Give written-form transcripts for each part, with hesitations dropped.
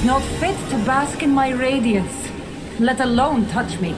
Not fit to bask in my radiance, let alone touch me.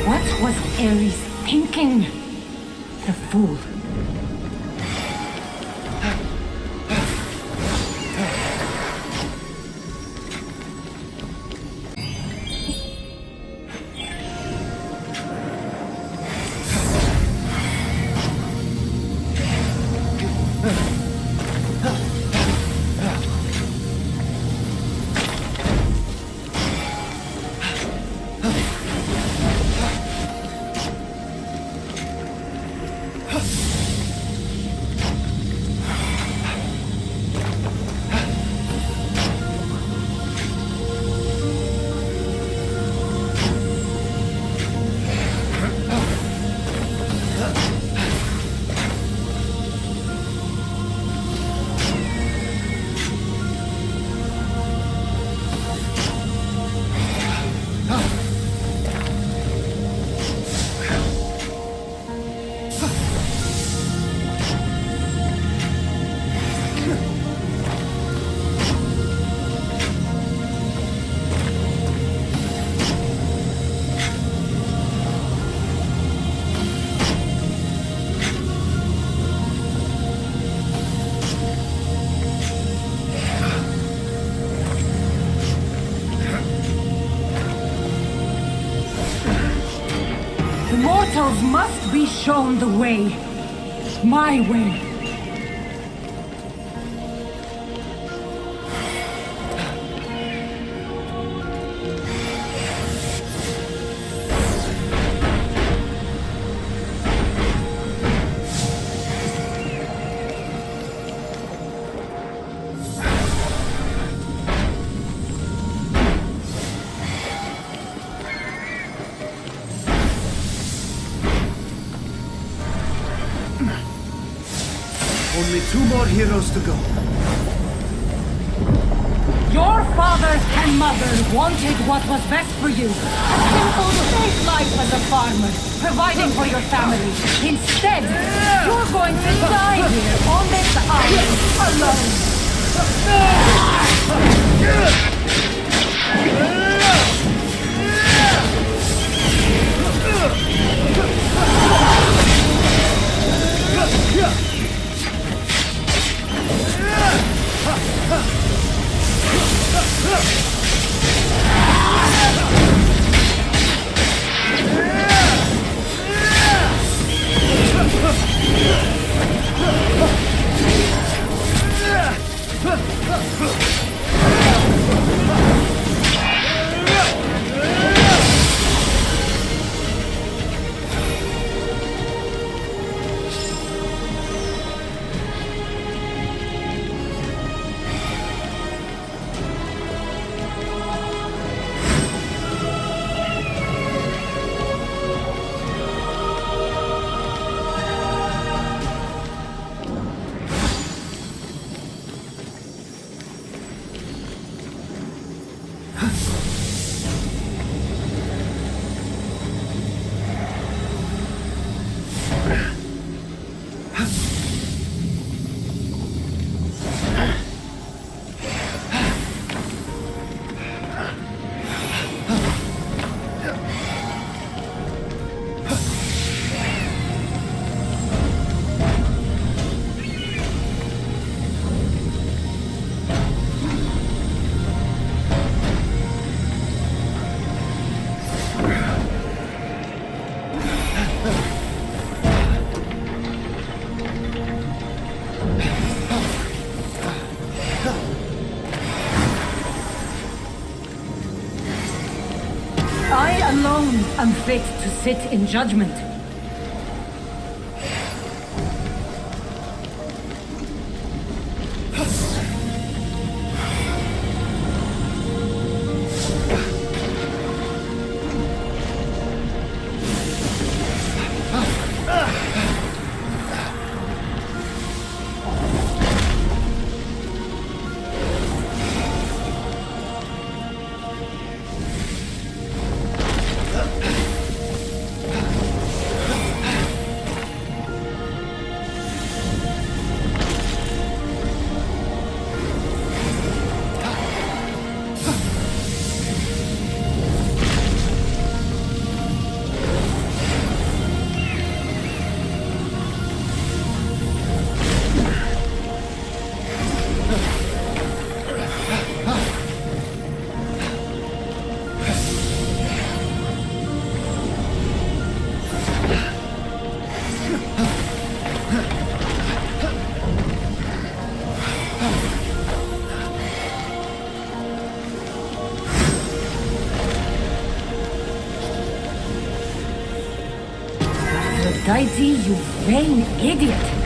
What was Ares thinking? The fool. Immortals must be shown the way. My way. Only 2 more heroes to go. Your fathers and mothers wanted what was best for you. A simple, safe life as a farmer, providing for your family. Instead, you're going to die here on this island, alone. I alone am fit to sit in judgment. Aphrodite, you vain idiot!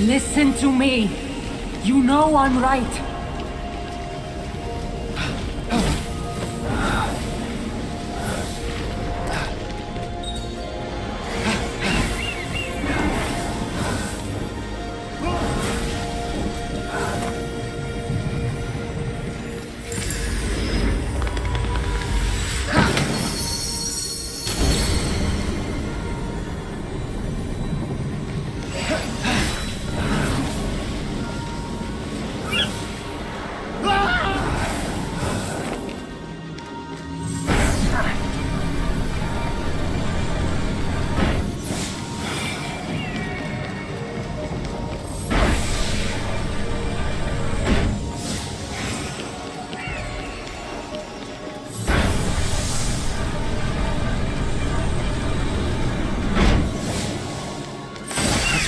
Listen to me. You know I'm right.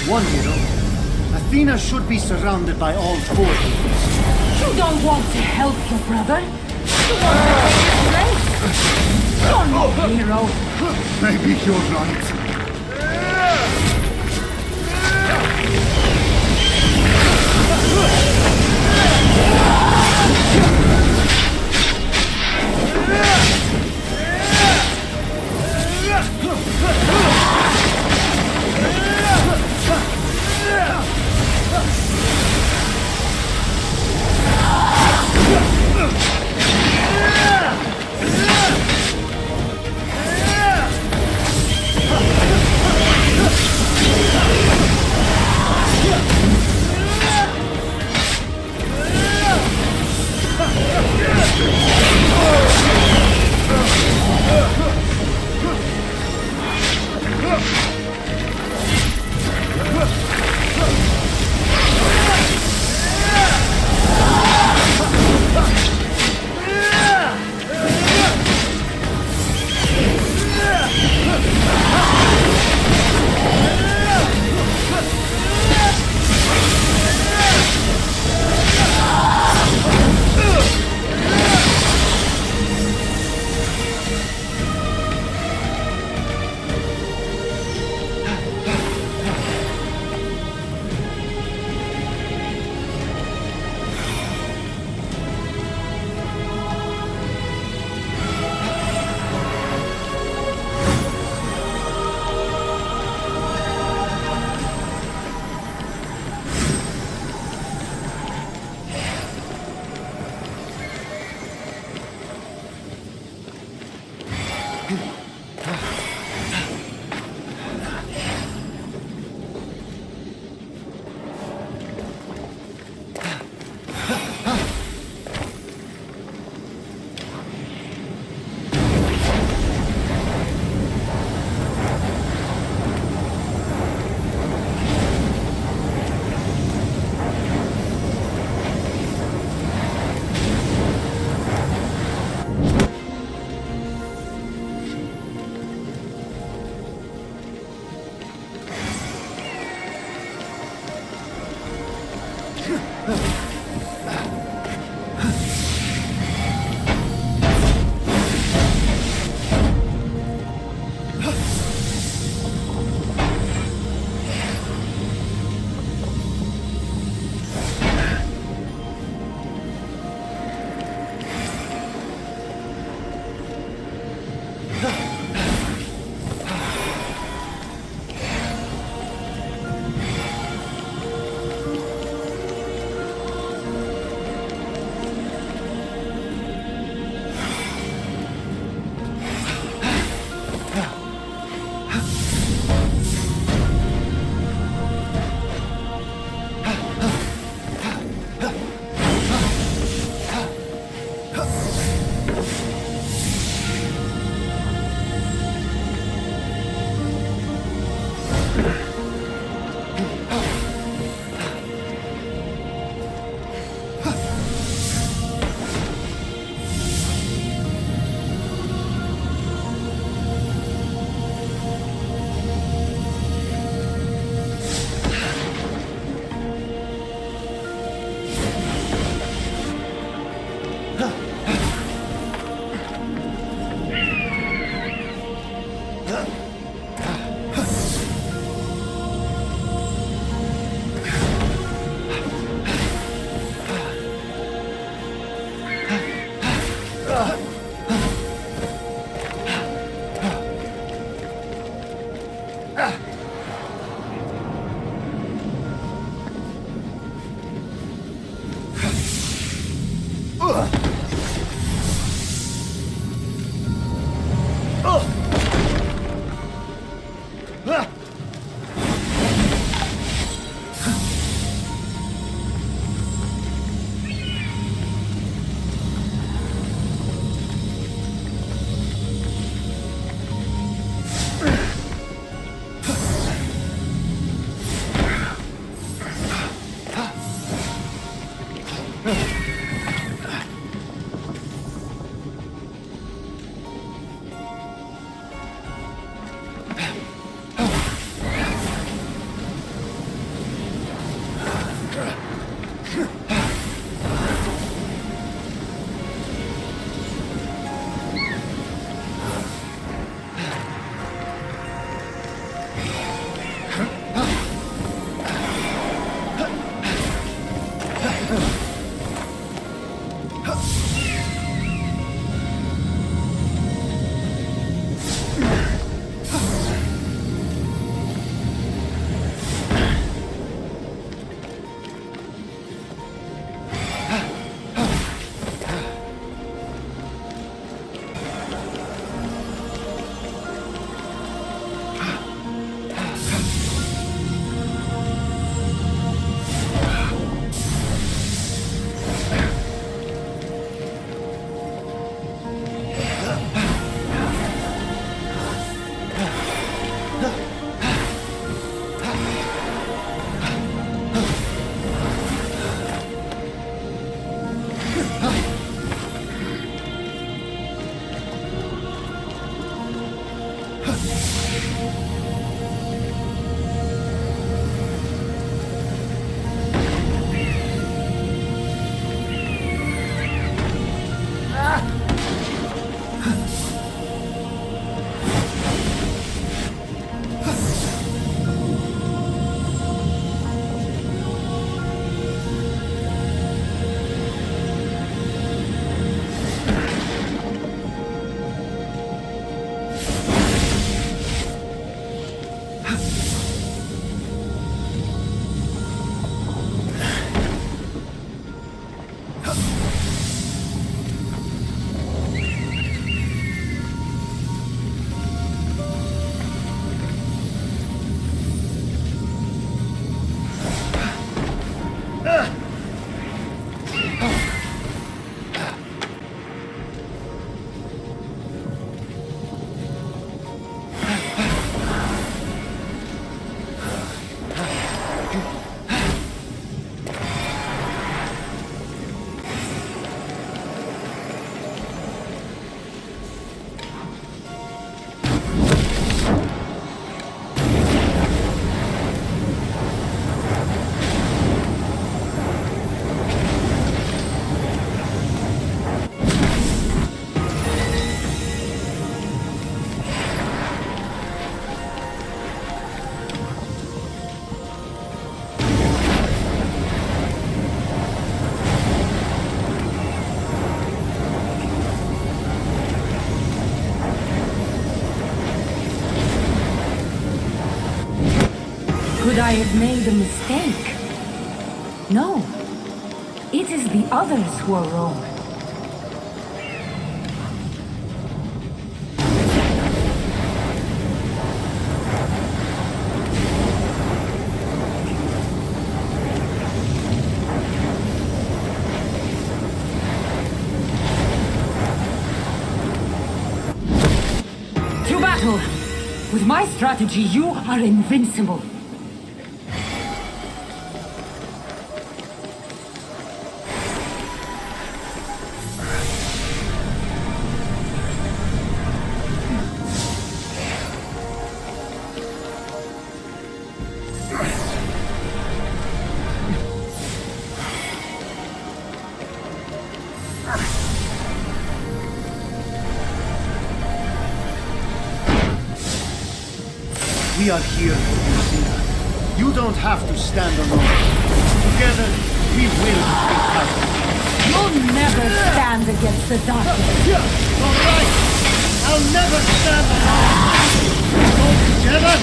One hero. Athena should be surrounded by all four heroes. You don't want to help your brother. You want to take his place. You're no hero. Maybe you're right. Could I have made a mistake? No. It is the others who are wrong. To battle! With my strategy, you are invincible. We are here for you, Athena. You don't have to stand alone. Together, we will defeat Titan. You'll never stand against the darkness. All right! I'll never stand alone! Go together,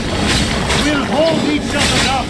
Hold each other up!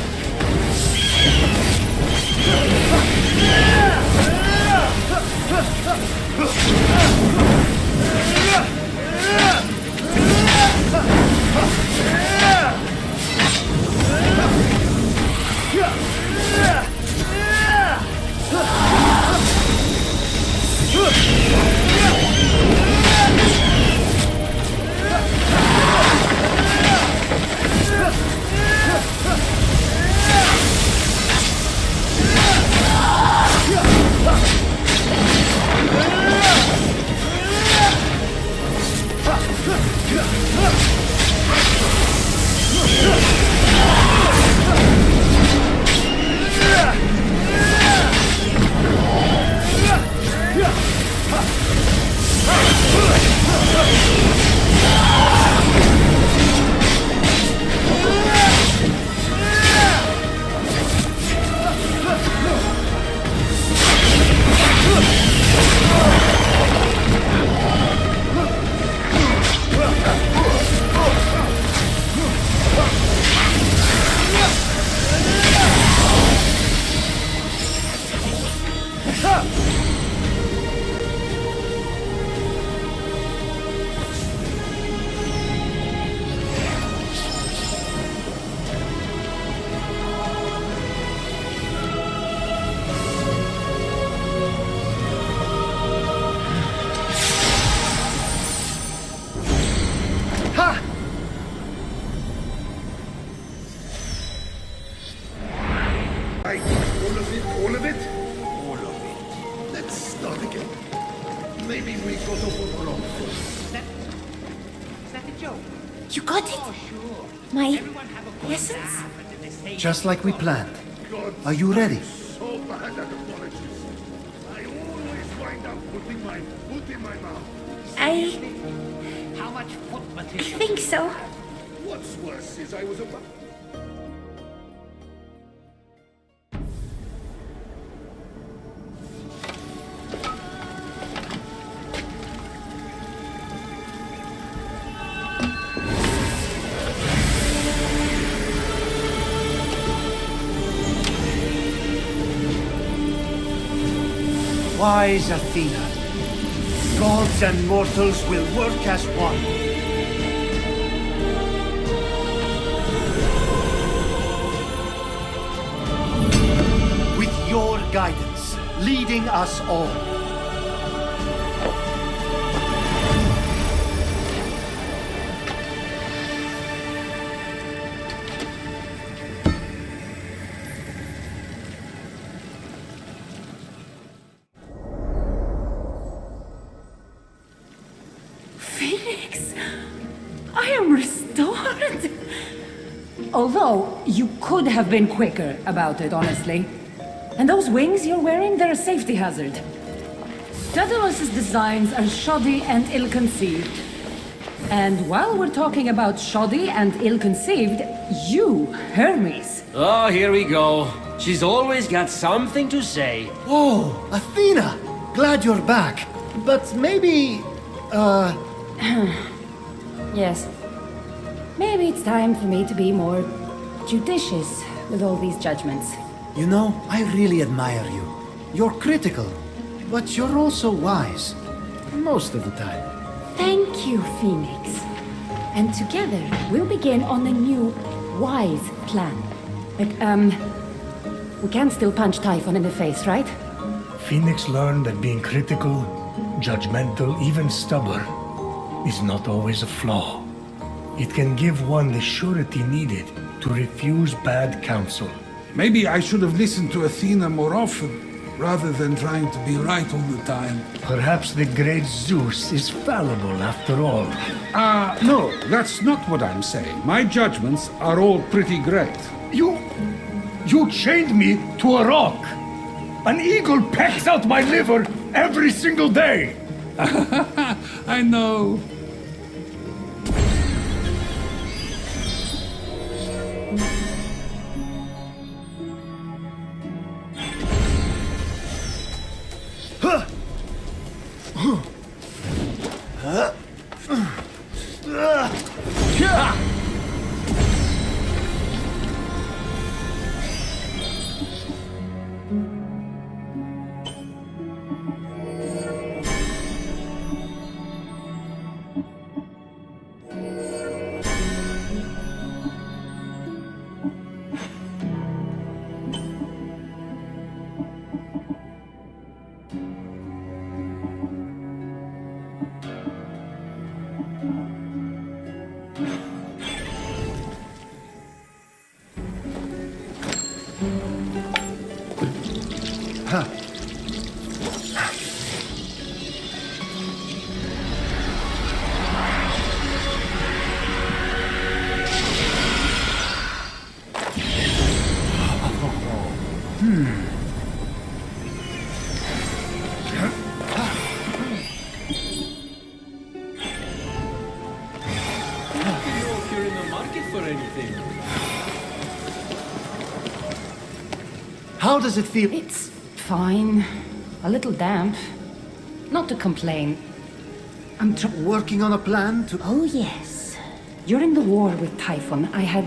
All of it? All of it. Let's start again. Maybe we got off on the wrong foot. Is that a joke? You got it? Oh, sure. My Everyone have a good essence? laugh at the mistake. Just like we planned. God, Are you ready? so bad at apologies. I always wind up putting my foot in my mouth. How much foot I material? think so. What's worse is I was about... Wise Athena. Gods and mortals will work as one. With your guidance, leading us all. Feynx, I am restored. Although, you could have been quicker about it, honestly. And those wings you're wearing, they're a safety hazard. Daedalus' designs are shoddy and ill-conceived. And while we're talking about shoddy and ill-conceived, you, Hermes. Oh, here we go. She's always got something to say. Oh, Athena! Glad you're back. But maybe... Yes. Maybe it's time for me to be more judicious with all these judgments. You know, I really admire you. You're critical, but you're also wise. Most of the time. Thank you, Feynx. And together, we'll begin on the new, wise plan. But, we can still punch Typhon in the face, right? Feynx learned that being critical, judgmental, even stubborn, is not always a flaw. It can give one the surety needed to refuse bad counsel. Maybe I should have listened to Athena more often, rather than trying to be right all the time. Perhaps the great Zeus is fallible after all. No, that's not what I'm saying. My judgments are all pretty great. You chained me to a rock! An eagle pecks out my liver every single day! I know. If you're in the market for anything. How does it feel? It's fine. A little damp. Not to complain. I'm Working on a plan to... Oh, yes. During the war with Typhon, I had...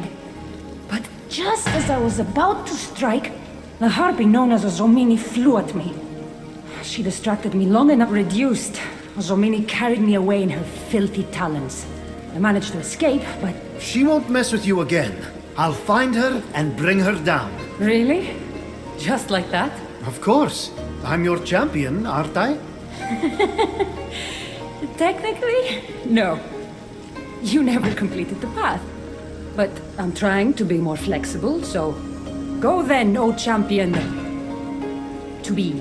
But just as I was about to strike, the harpy known as Zomini flew at me. She distracted me long enough reduced. Zomini carried me away in her filthy talons. I managed to escape, but... She won't mess with you again. I'll find her and bring her down. Really? Just like that? Of course. I'm your champion, aren't I? Technically, no. You never completed the path. But I'm trying to be more flexible, so... Go then, O champion. To be.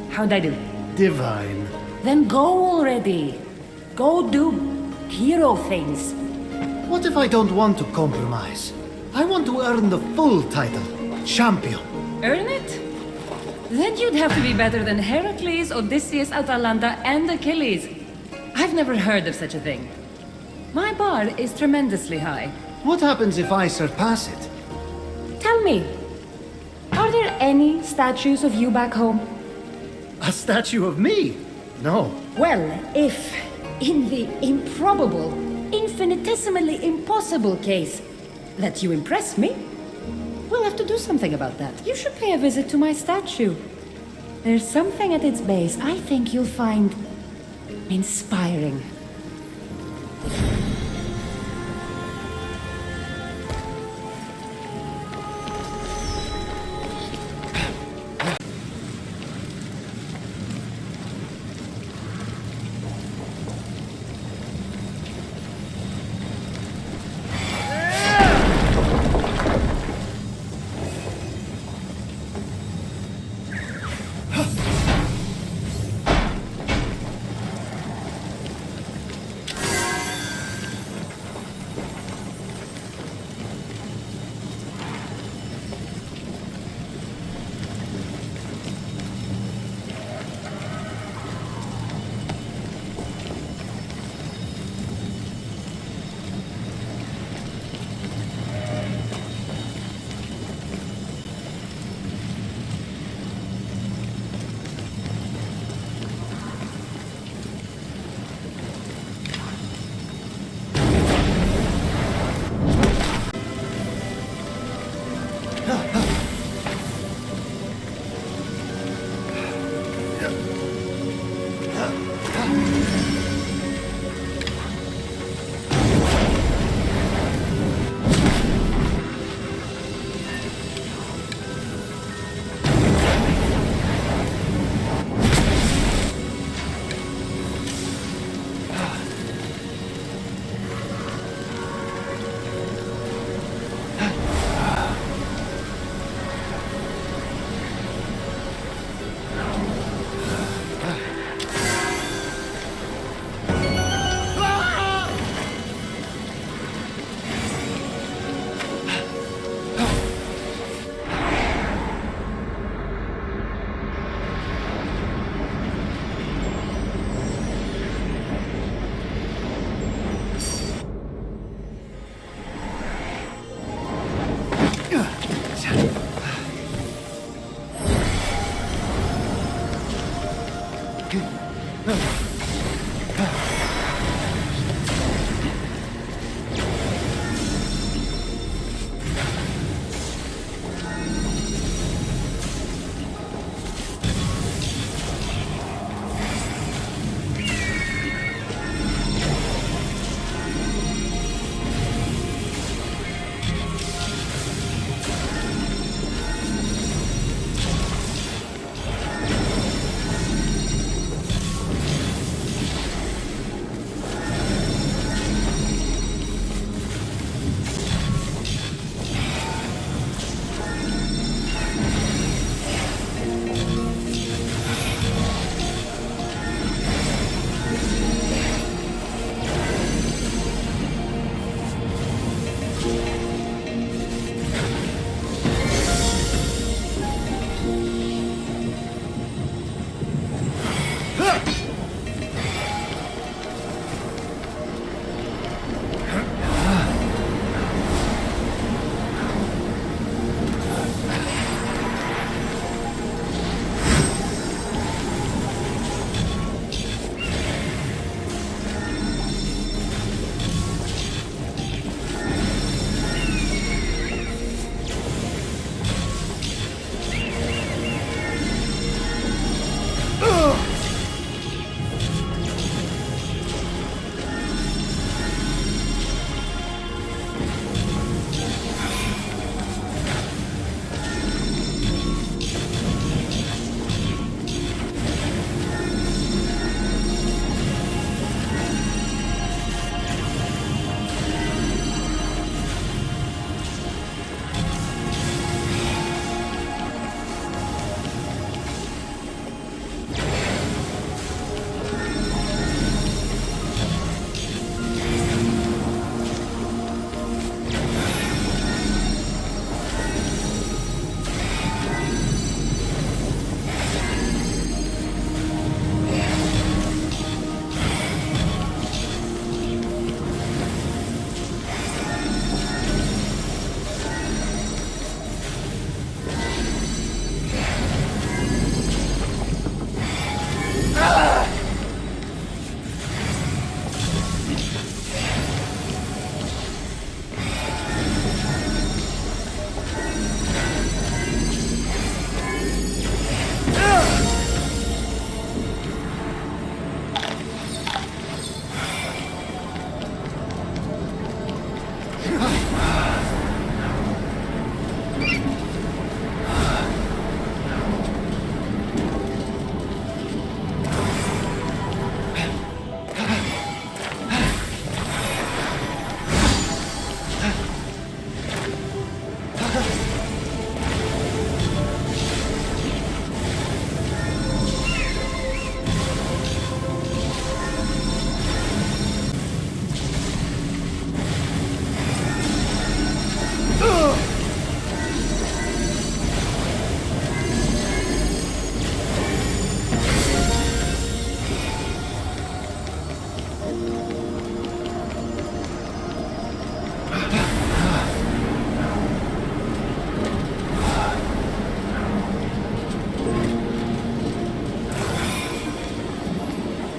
How'd I do? Divine. Then go already. Go do hero things. What if I don't want to compromise? I want to earn the full title. Champion. Earn it? Then you'd have to be better than Heracles, Odysseus, Atalanta, and Achilles. I've never heard of such a thing. My bar is tremendously high. What happens if I surpass it? Tell me, are there any statues of you back home? A statue of me? No. Well, if, in the improbable, infinitesimally impossible case that you impress me, we'll have to do something about that. You should pay a visit to my statue. There's something at its base I think you'll find inspiring.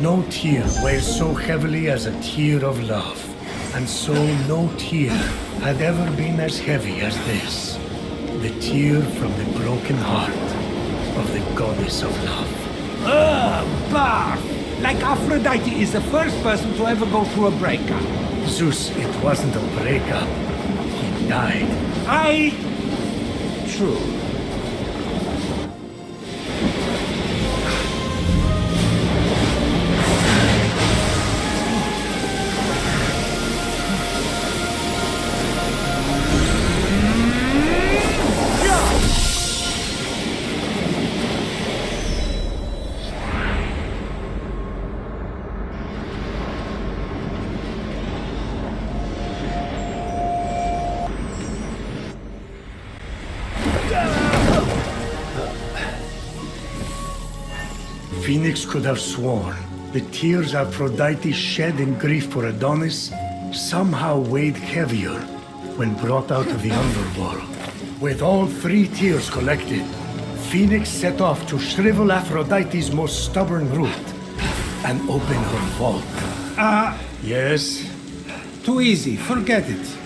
No tear weighs so heavily as a tear of love. And so no tear had ever been as heavy as this. The tear from the broken heart of the goddess of love. Bah! Like Aphrodite is the first person to ever go through a breakup. Zeus, it wasn't a breakup. He died. True. Feynx could have sworn the tears Aphrodite shed in grief for Adonis somehow weighed heavier when brought out of the underworld. With all 3 tears collected, Feynx set off to shrivel Aphrodite's most stubborn root and open her vault. Yes? Too easy, forget it.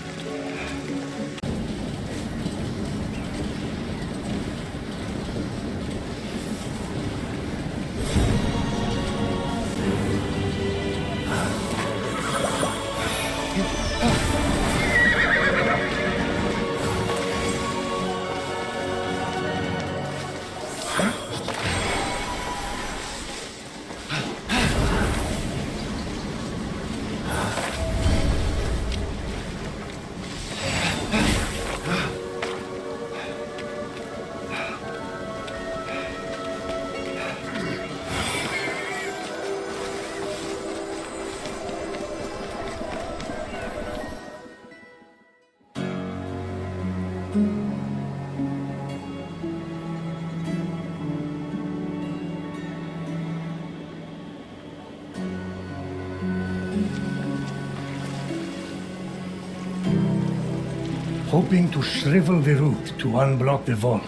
Hoping to shrivel the root to unblock the vault,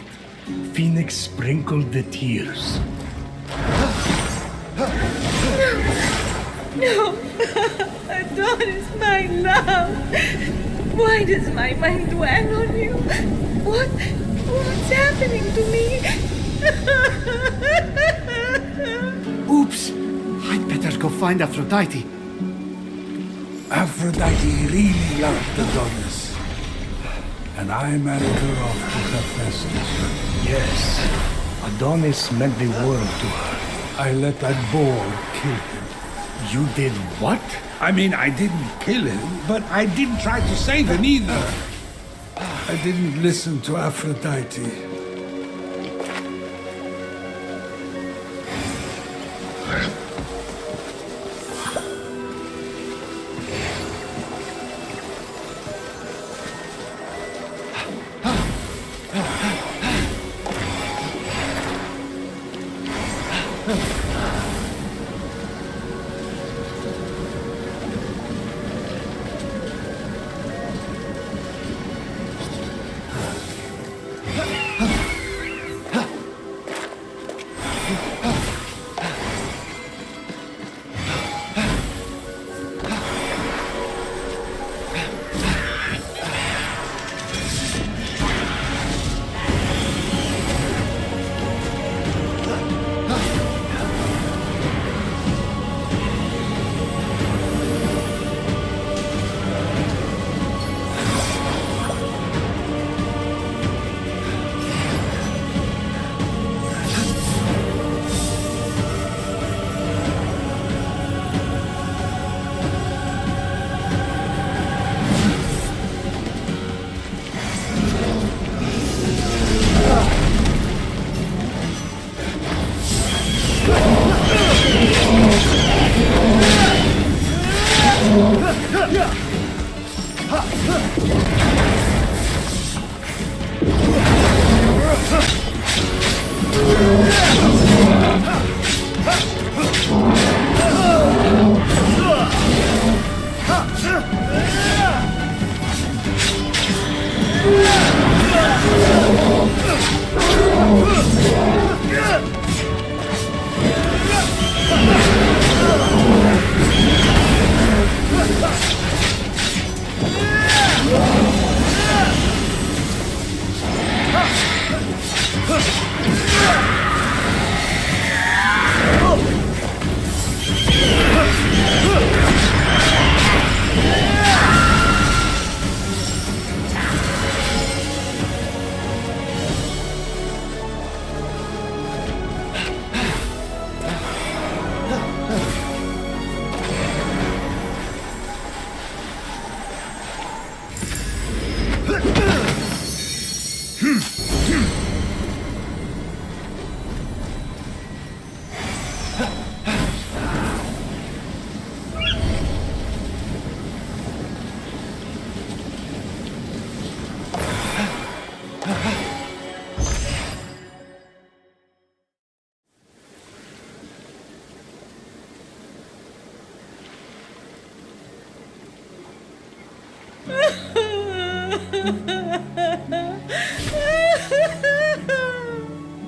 Feynx sprinkled the tears. No! Adonis, my love! Why does my mind dwell on you? What's happening to me? Oops! I'd better go find Aphrodite. Aphrodite really loved Adonis. And I married her off to Hephaestus. Yes, Adonis meant the world to her. I let that boar kill him. You did what? I mean, I didn't kill him, but I didn't try to save him either. I didn't listen to Aphrodite.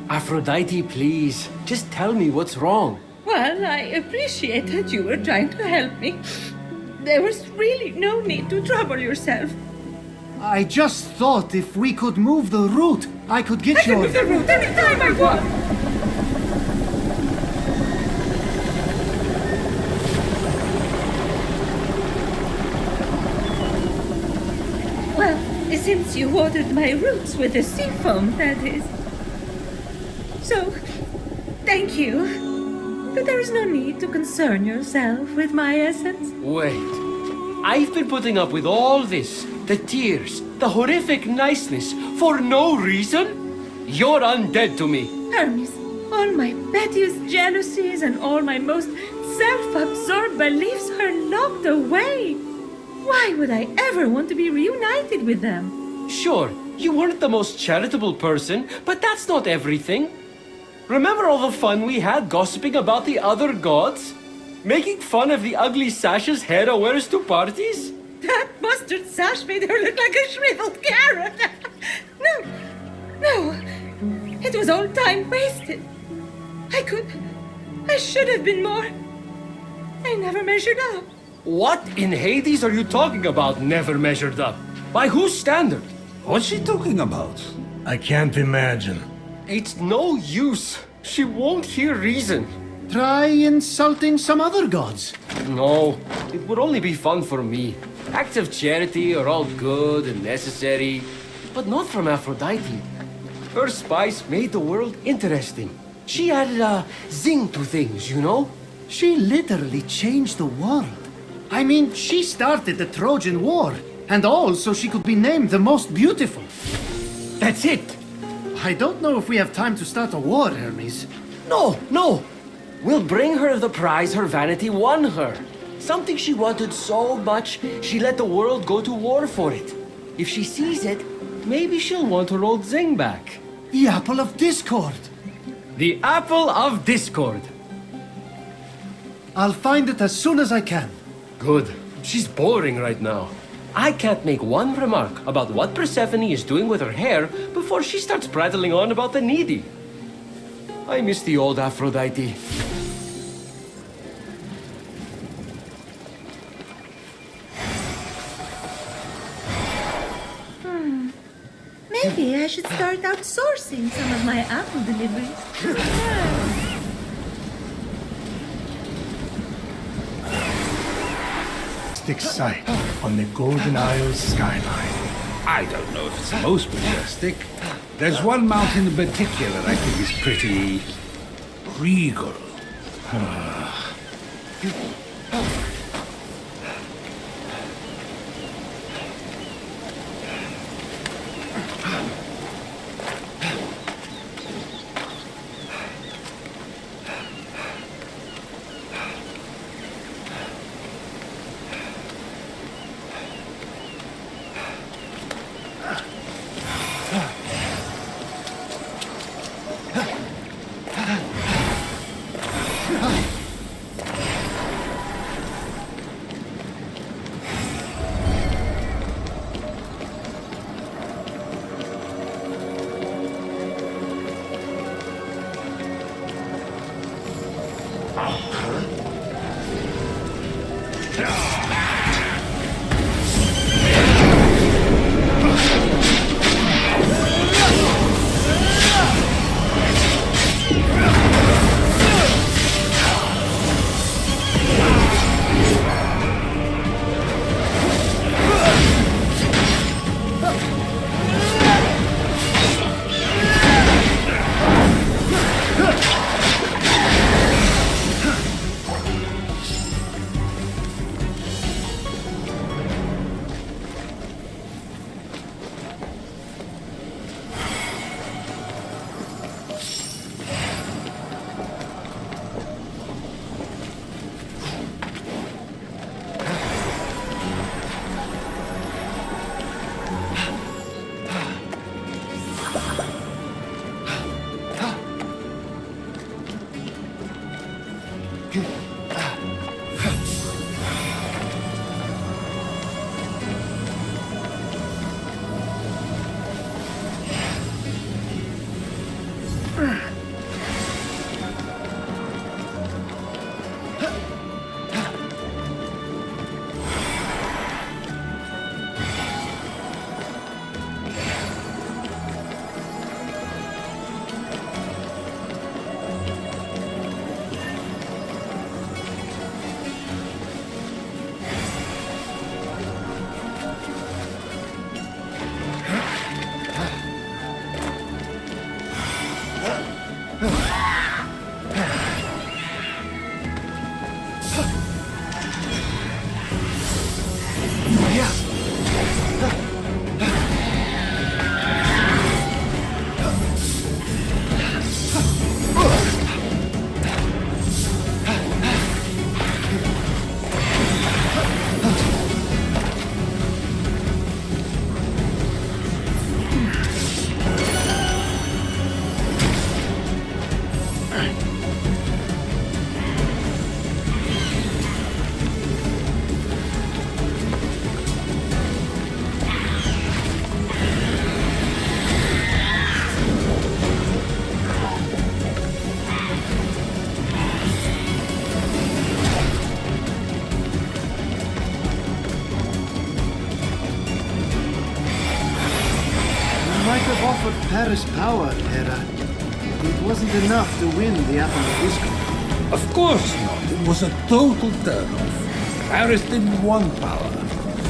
Aphrodite, please, just tell me what's wrong. Well, I appreciate that you were trying to help me. There was really no need to trouble yourself. I just thought if we could move the route, I could get I can your... move the route anytime I want. Well, since you watered my roots with the sea foam, that is. So, thank you. But there is no need to concern yourself with my essence. Wait. I've been putting up with all this. The tears, the horrific niceness, for no reason? You're undead to me. Hermes, all my pettiest jealousies and all my most self-absorbed beliefs are locked away. Why would I ever want to be reunited with them? Sure, you weren't the most charitable person, but that's not everything. Remember all the fun we had gossiping about the other gods? Making fun of the ugly sashes Hera wears to parties? That mustard sash made her look like a shriveled carrot. No. It was all time wasted. I should have been more. I never measured up. What in Hades are you talking about, never measured up? By whose standard? What's she talking about? I can't imagine. It's no use. She won't hear reason. Try insulting some other gods. No, it would only be fun for me. Acts of charity are all good and necessary, but not from Aphrodite. Her spice made the world interesting. She added a zing to things, you know? She literally changed the world. I mean, she started the Trojan War, and all so she could be named the most beautiful. That's it! I don't know if we have time to start a war, Hermes. No! We'll bring her the prize her vanity won her. Something she wanted so much, she let the world go to war for it. If she sees it, maybe she'll want her old zing back. The Apple of Discord. The Apple of Discord. I'll find it as soon as I can. Good. She's boring right now. I can't make one remark about what Persephone is doing with her hair before she starts prattling on about the needy. I miss the old Aphrodite. Maybe I should start outsourcing some of my apple deliveries. Sight on the Golden Isles skyline. I don't know if it's the most majestic. There's one mountain in particular I think is pretty regal. might have offered Paris power, Hera. But it wasn't enough to win the Apple of Discord. Of course not. It was a total turn-off. Paris didn't want power.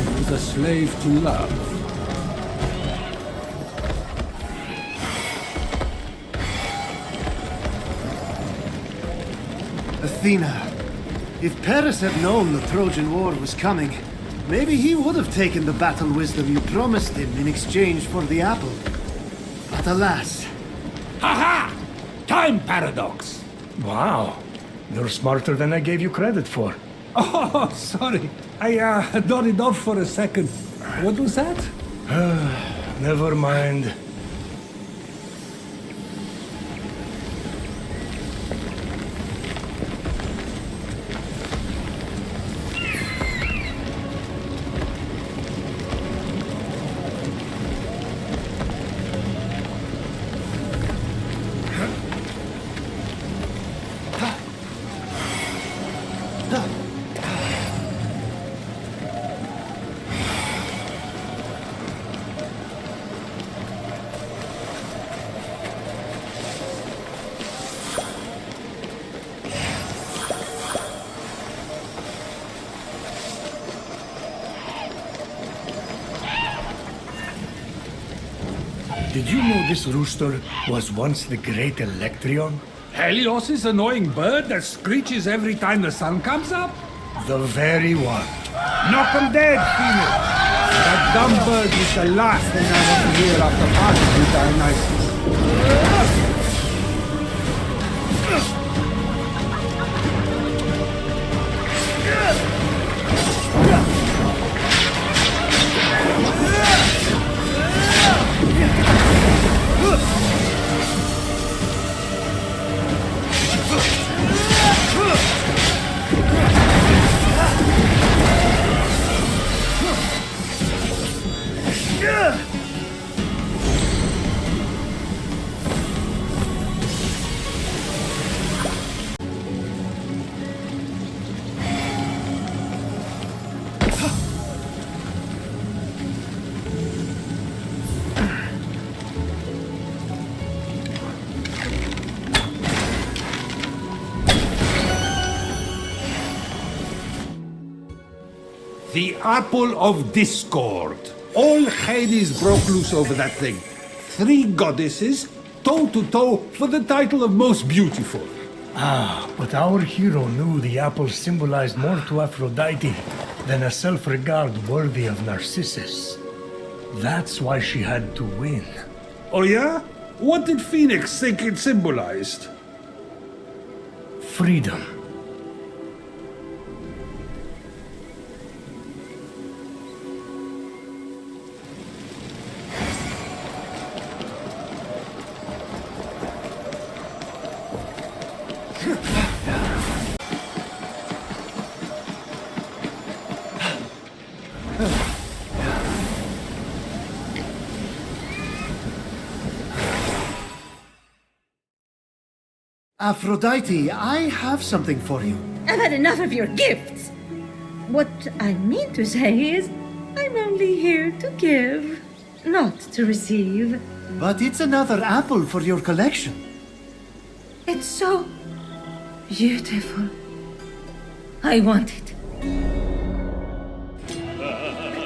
He was a slave to love. Athena, if Paris had known the Trojan War was coming, maybe he would have taken the battle wisdom you promised him in exchange for the apple. But alas. Aha! Time paradox! Wow. You're smarter than I gave you credit for. Oh, sorry. I nodded off for a second. What was that? Never mind. Did you know this rooster was once the great Electrion? Helios' annoying bird that screeches every time the sun comes up? The very one. Knock 'em dead, Feynx! That dumb bird is the last thing I want to hear after parting with Dionysus. The Apple of Discord. All Hades broke loose over that thing. 3 goddesses, toe-to-toe for the title of Most Beautiful. Ah, but our hero knew the apple symbolized more to Aphrodite than a self-regard worthy of Narcissus. That's why she had to win. Oh yeah? What did Feynx think it symbolized? Freedom. Aphrodite, I have something for you. I've had enough of your gifts. What I mean to say is, I'm only here to give, not to receive. But it's another apple for your collection. It's so beautiful. I want it.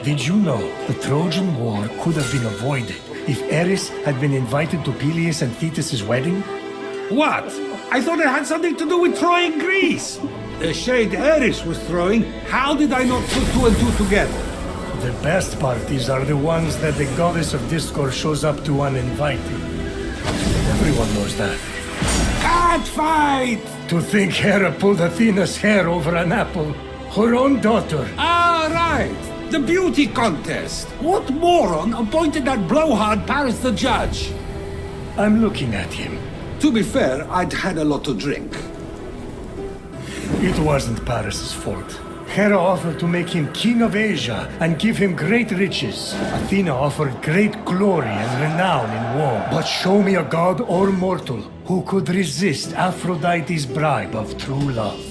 Did you know the Trojan War could have been avoided if Eris had been invited to Peleus and Thetis' wedding? What? I thought it had something to do with Troy and Greece. The shade Eris was throwing, how did I not put 2 and 2 together? The best parties are the ones that the goddess of discord shows up to uninvited. Everyone knows that. Can't fight! To think Hera pulled Athena's hair over an apple, her own daughter. Ah, right. The beauty contest. What moron appointed that blowhard Paris the judge? I'm looking at him. To be fair, I'd had a lot to drink. It wasn't Paris' fault. Hera offered to make him king of Asia and give him great riches. Athena offered great glory and renown in war. But show me a god or mortal who could resist Aphrodite's bribe of true love.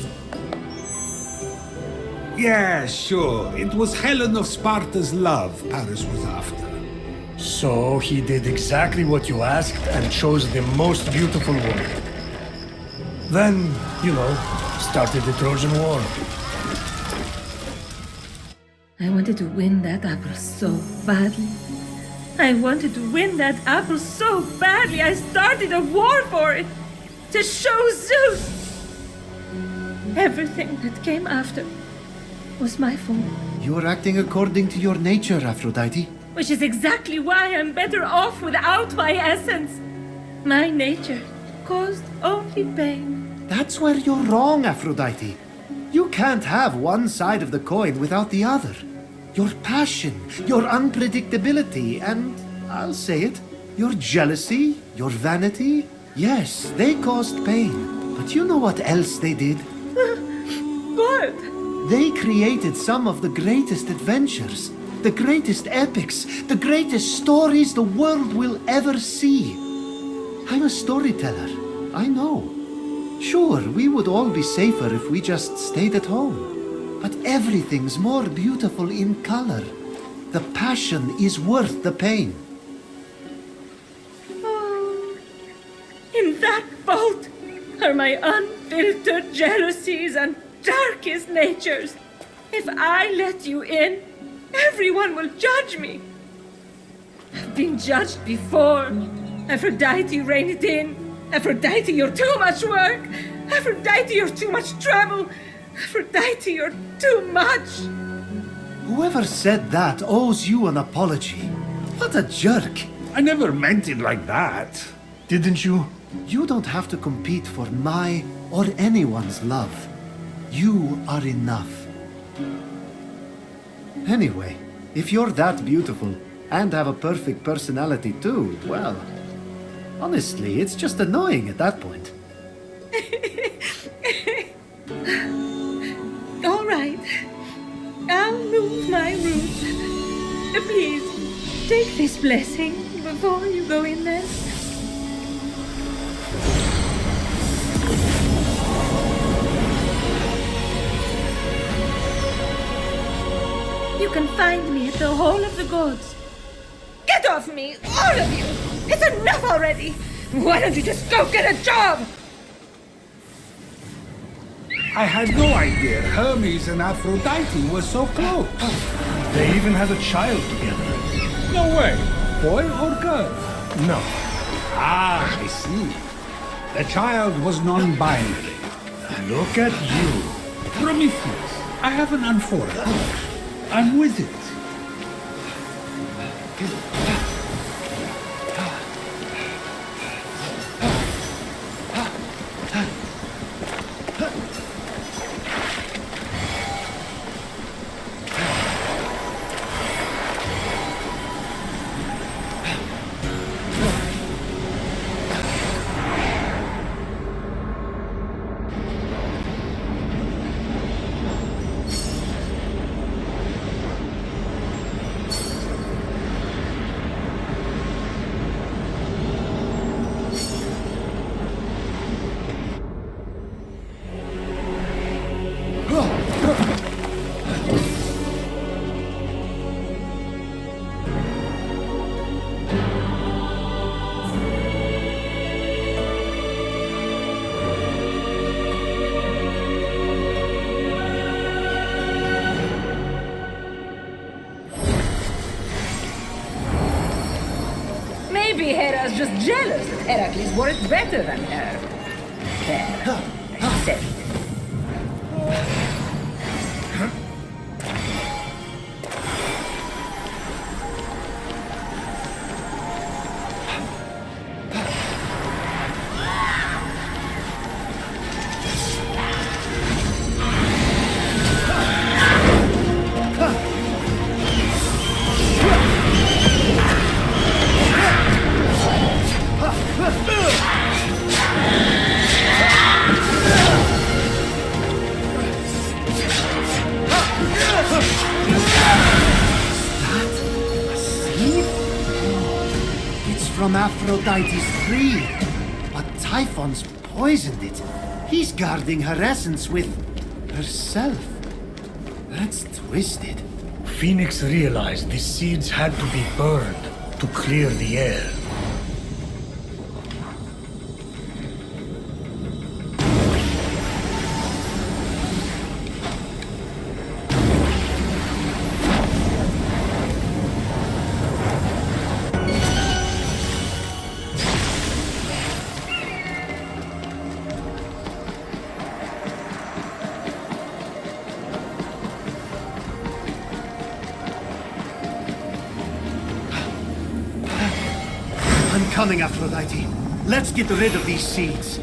Yeah, sure. It was Helen of Sparta's love Paris was after. So he did exactly what you asked and chose the most beautiful woman. Then, started the Trojan War. I wanted to win that apple so badly. I wanted to win that apple so badly. I started a war for it. To show Zeus. Everything that came after was my fault. You're acting according to your nature, Aphrodite. Which is exactly why I'm better off without my essence. My nature caused only pain. That's where you're wrong, Aphrodite. You can't have one side of the coin without the other. Your passion, your unpredictability, and I'll say it, your jealousy, your vanity, yes, they caused pain. But you know what else they did? What? They created some of the greatest adventures, the greatest epics, the greatest stories the world will ever see. I'm a storyteller, I know. Sure, we would all be safer if we just stayed at home. But everything's more beautiful in color. The passion is worth the pain. Oh, in that vault are my unfiltered jealousies and darkest natures. If I let you in, everyone will judge me. I've been judged before. Aphrodite, rein it in. Aphrodite, you're too much work. Aphrodite, you're too much trouble. Aphrodite, you're too much. Whoever said that owes you an apology. What a jerk. I never meant it like that. Didn't you? You don't have to compete for my or anyone's love. You are enough. Anyway, if you're that beautiful and have a perfect personality too, well, honestly, it's just annoying at that point. All right. I'll move my room. Please, take this blessing before you go in there. You can find me at the Hall of the Gods. Get off me, all of you! It's enough already! Why don't you just go get a job? I had no idea Hermes and Aphrodite were so close. They even had a child together. No way. Boy or girl? No. Ah, I see. The child was non-binary. Look at you. Prometheus, I have an unfold. I'm with it. Maybe Hera's just jealous that Heracles worked better than her. There, I said it. From Aphrodite's tree. But Typhon's poisoned it. He's guarding her essence with herself. That's twisted. Feynx realized the seeds had to be burned to to clear the air. I'm coming, Aphrodite. Let's get rid of these seeds.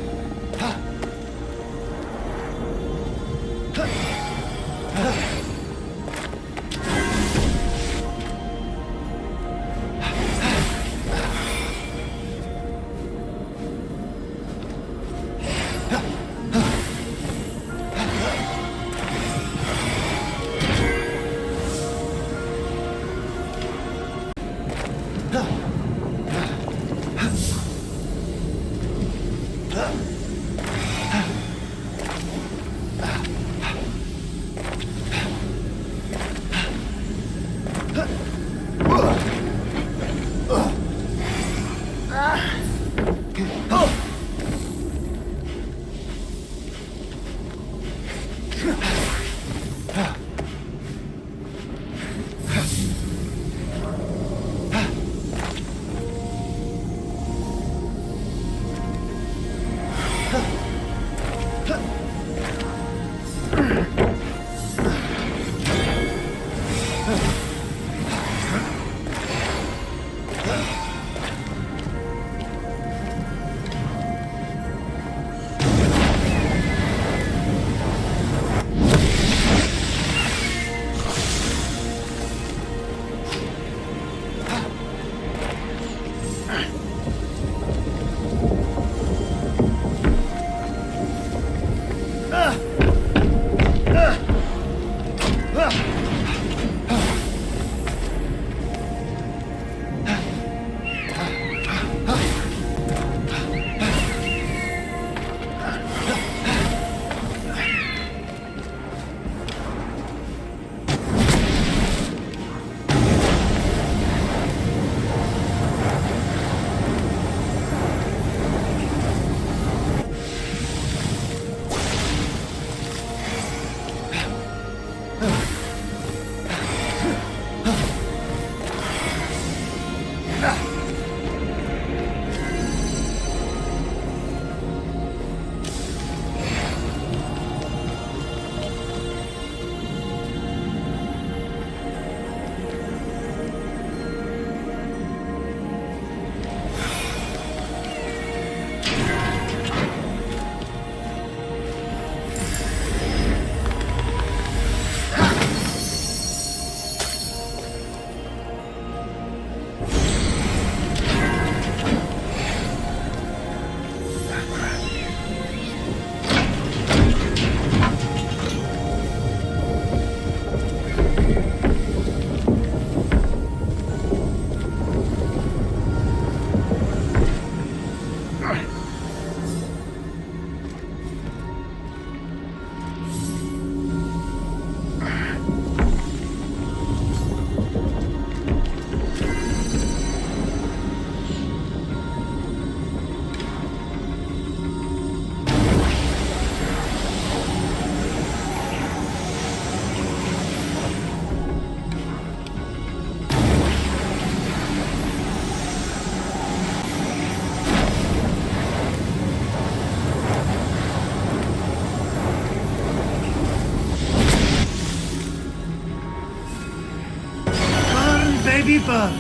Baby burn.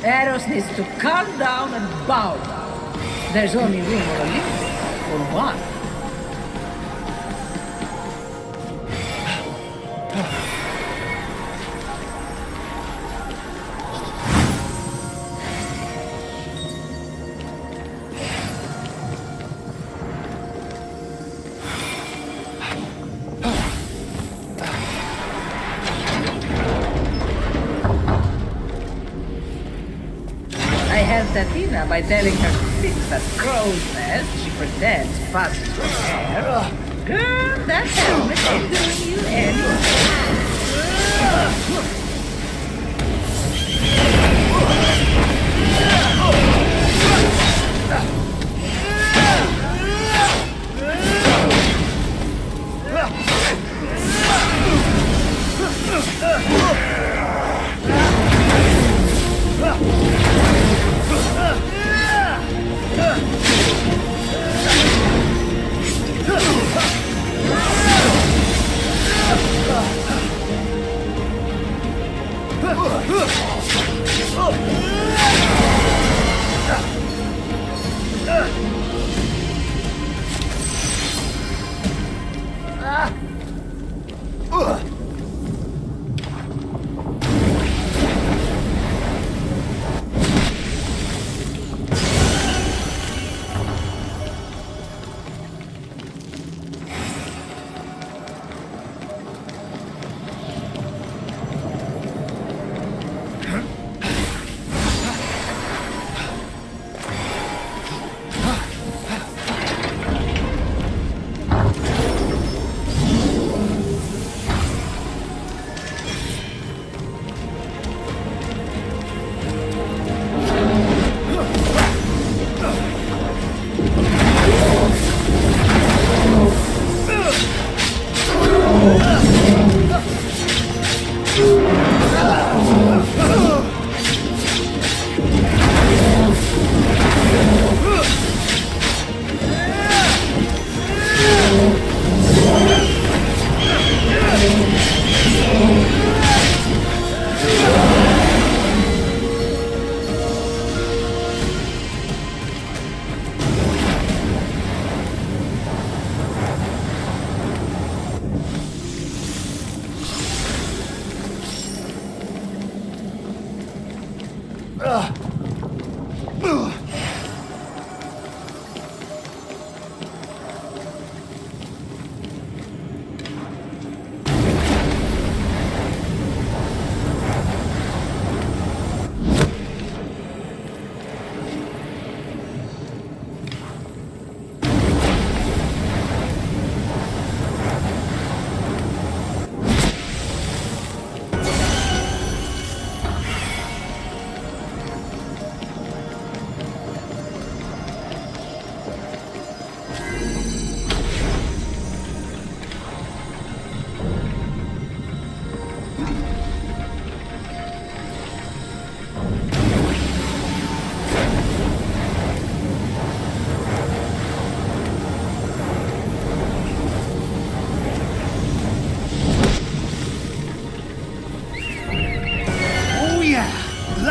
Eros needs to calm down and bow down. There's only room on Olympus for one. I helped Athena by telling her to fix that crow's nest she pretends passes her hair. Girl, that helmet ain't doing you any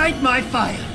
Light my fire!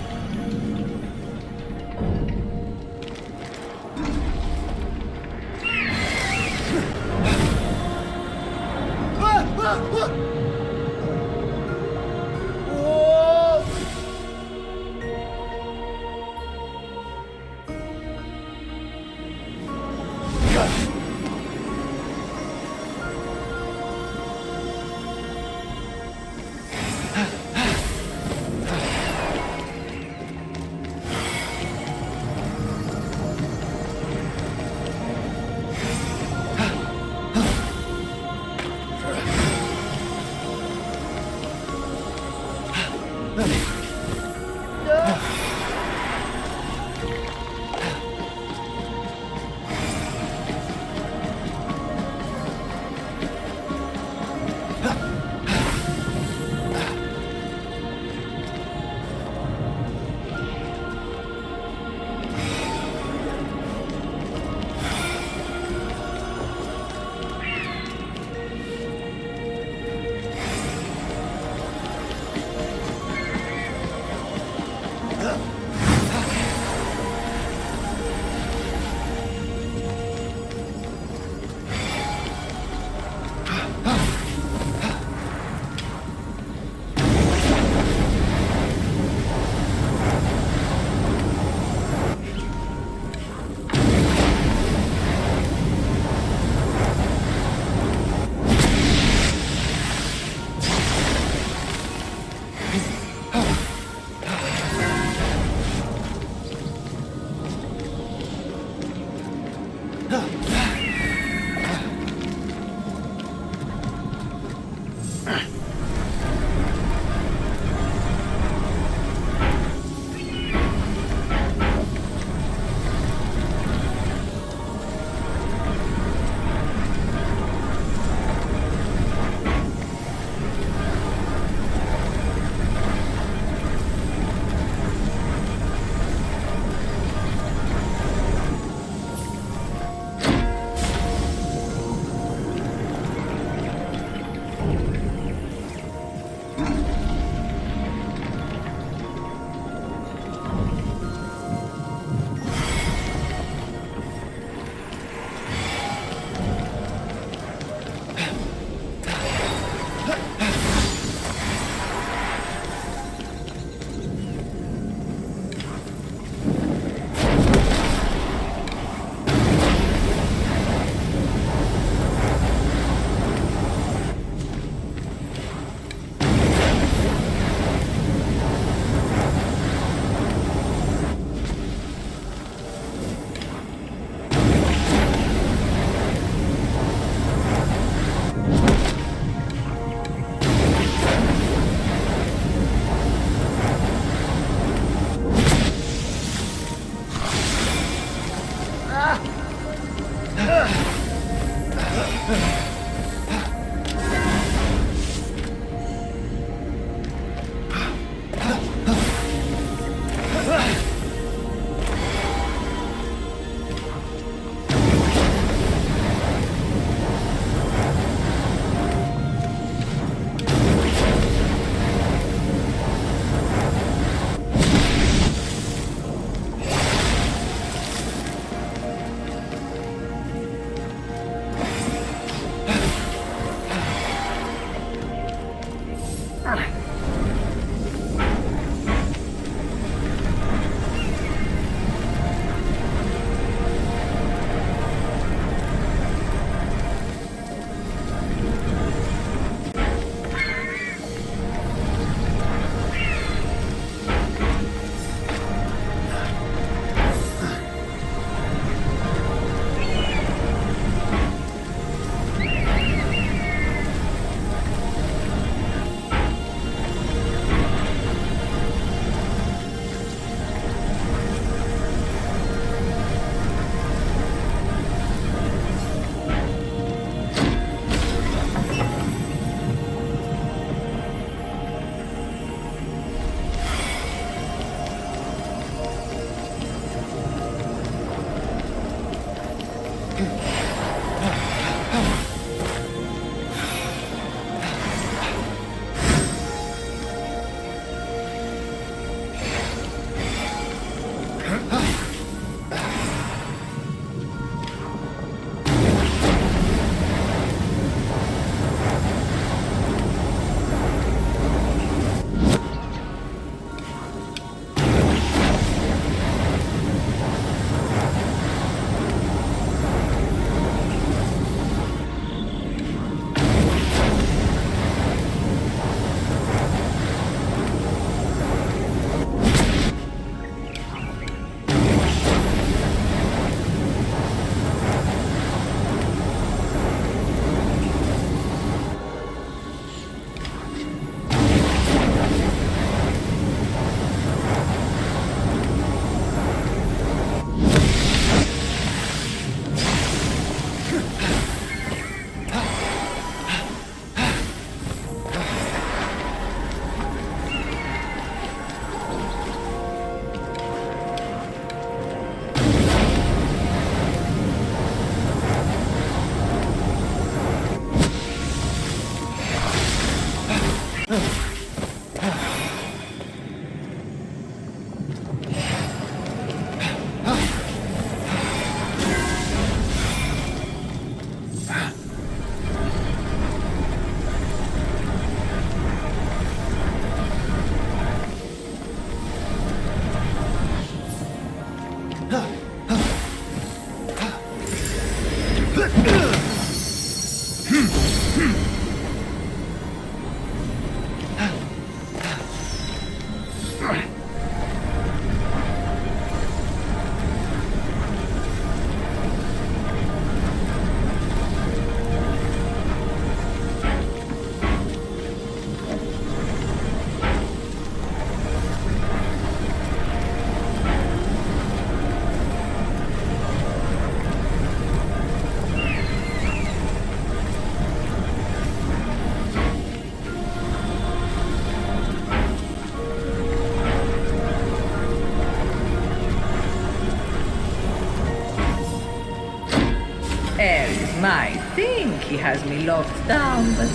Ares might think he has me locked down, but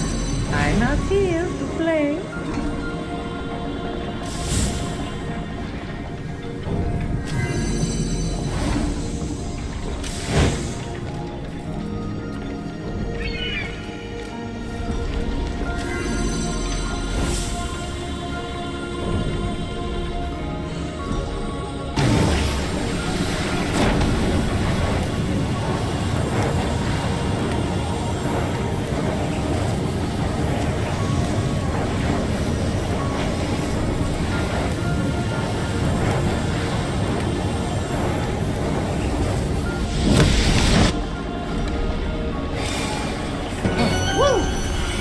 I'm not here to play.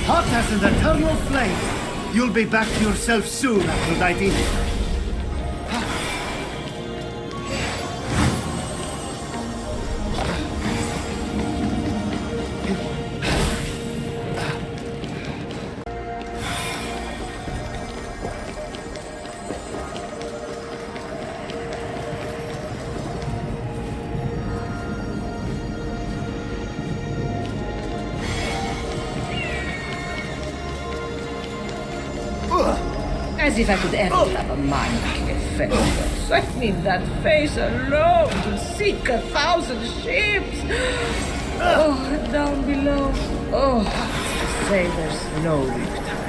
Hot as an eternal flame. You'll be back to yourself soon, Aphrodite. As if I could ever have a mind like a Feynx. I mean, that face alone will sink 1,000 ships. Oh, and down below. Oh, to say there's no riptide.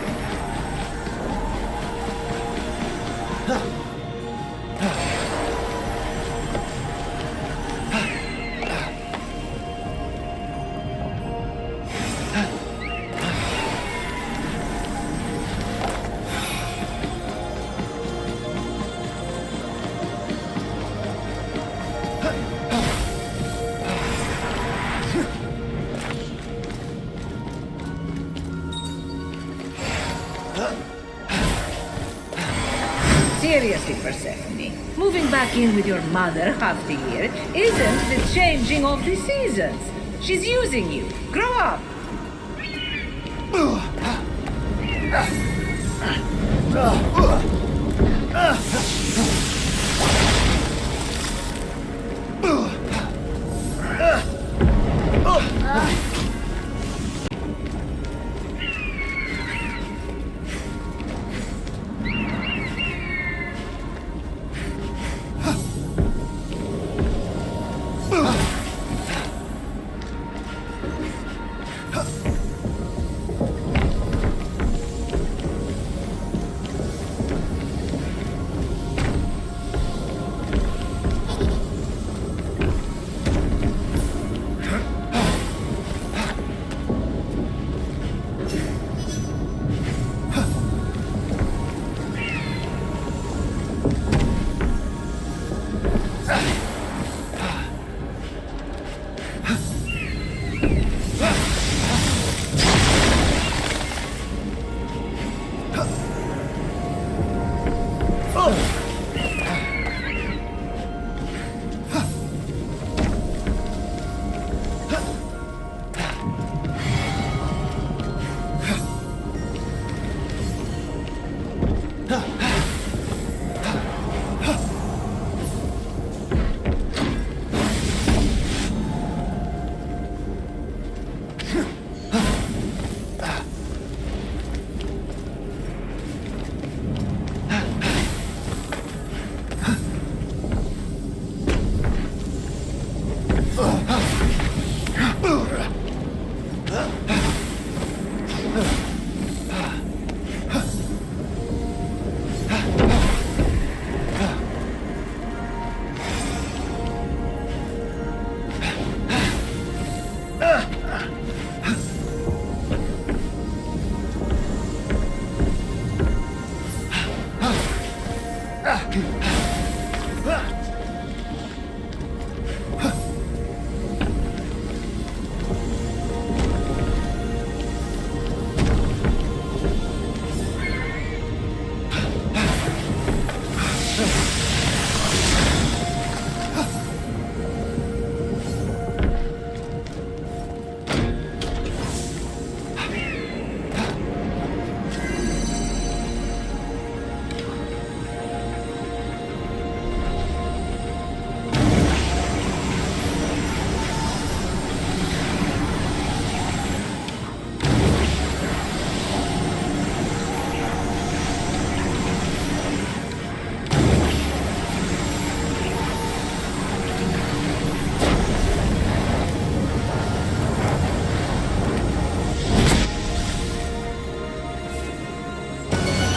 Seriously, Persephone, moving back in with your mother half the year isn't the changing of the seasons. She's using you. Grow up.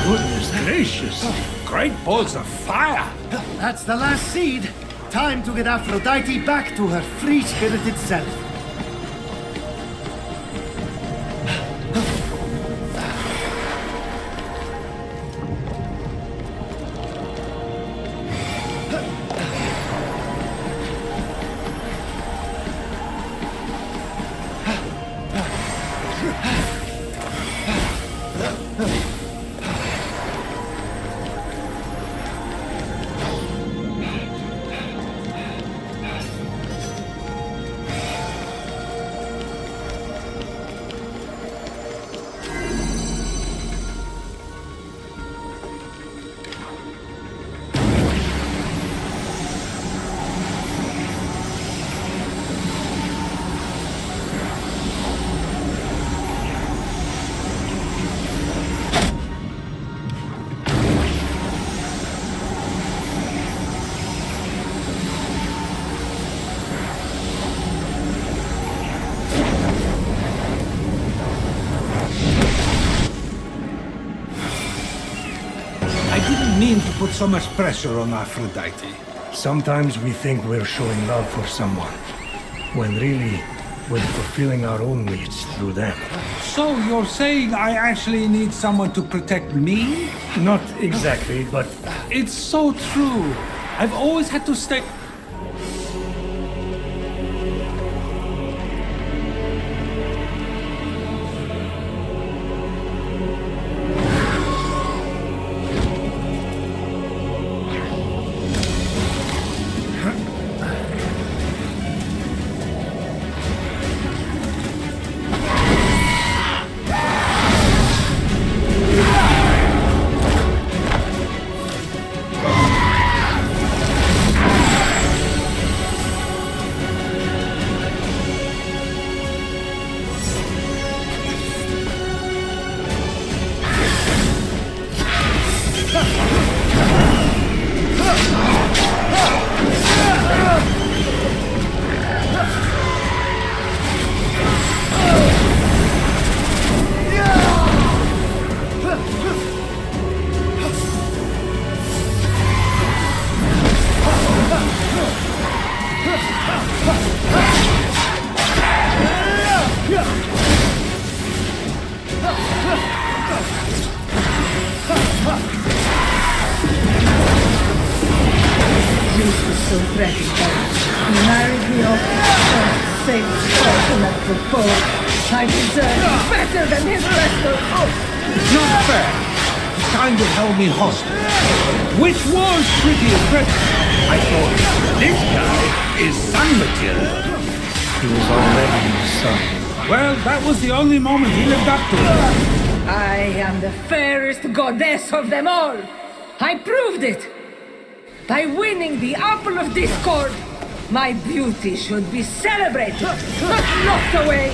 Goodness gracious! Great balls of fire! That's the last seed. Time to get Aphrodite back to her free-spirited self. Mean to put so much pressure on Aphrodite. Sometimes we think we're showing love for someone, when really we're fulfilling our own needs through them. So you're saying I actually need someone to protect me? Not exactly, but It's so true. I've always had to stay... So threatened by it. He married me off the same person at the boat. I deserve better than his rest of Not fair. He kind of held me hostage. Which was pretty impressive. I thought, this guy is sun material. he was already your son. Well, that was the only moment he lived up to it. I am the fairest goddess of them all. I proved it. By winning the Apple of Discord, my beauty should be celebrated, not locked away.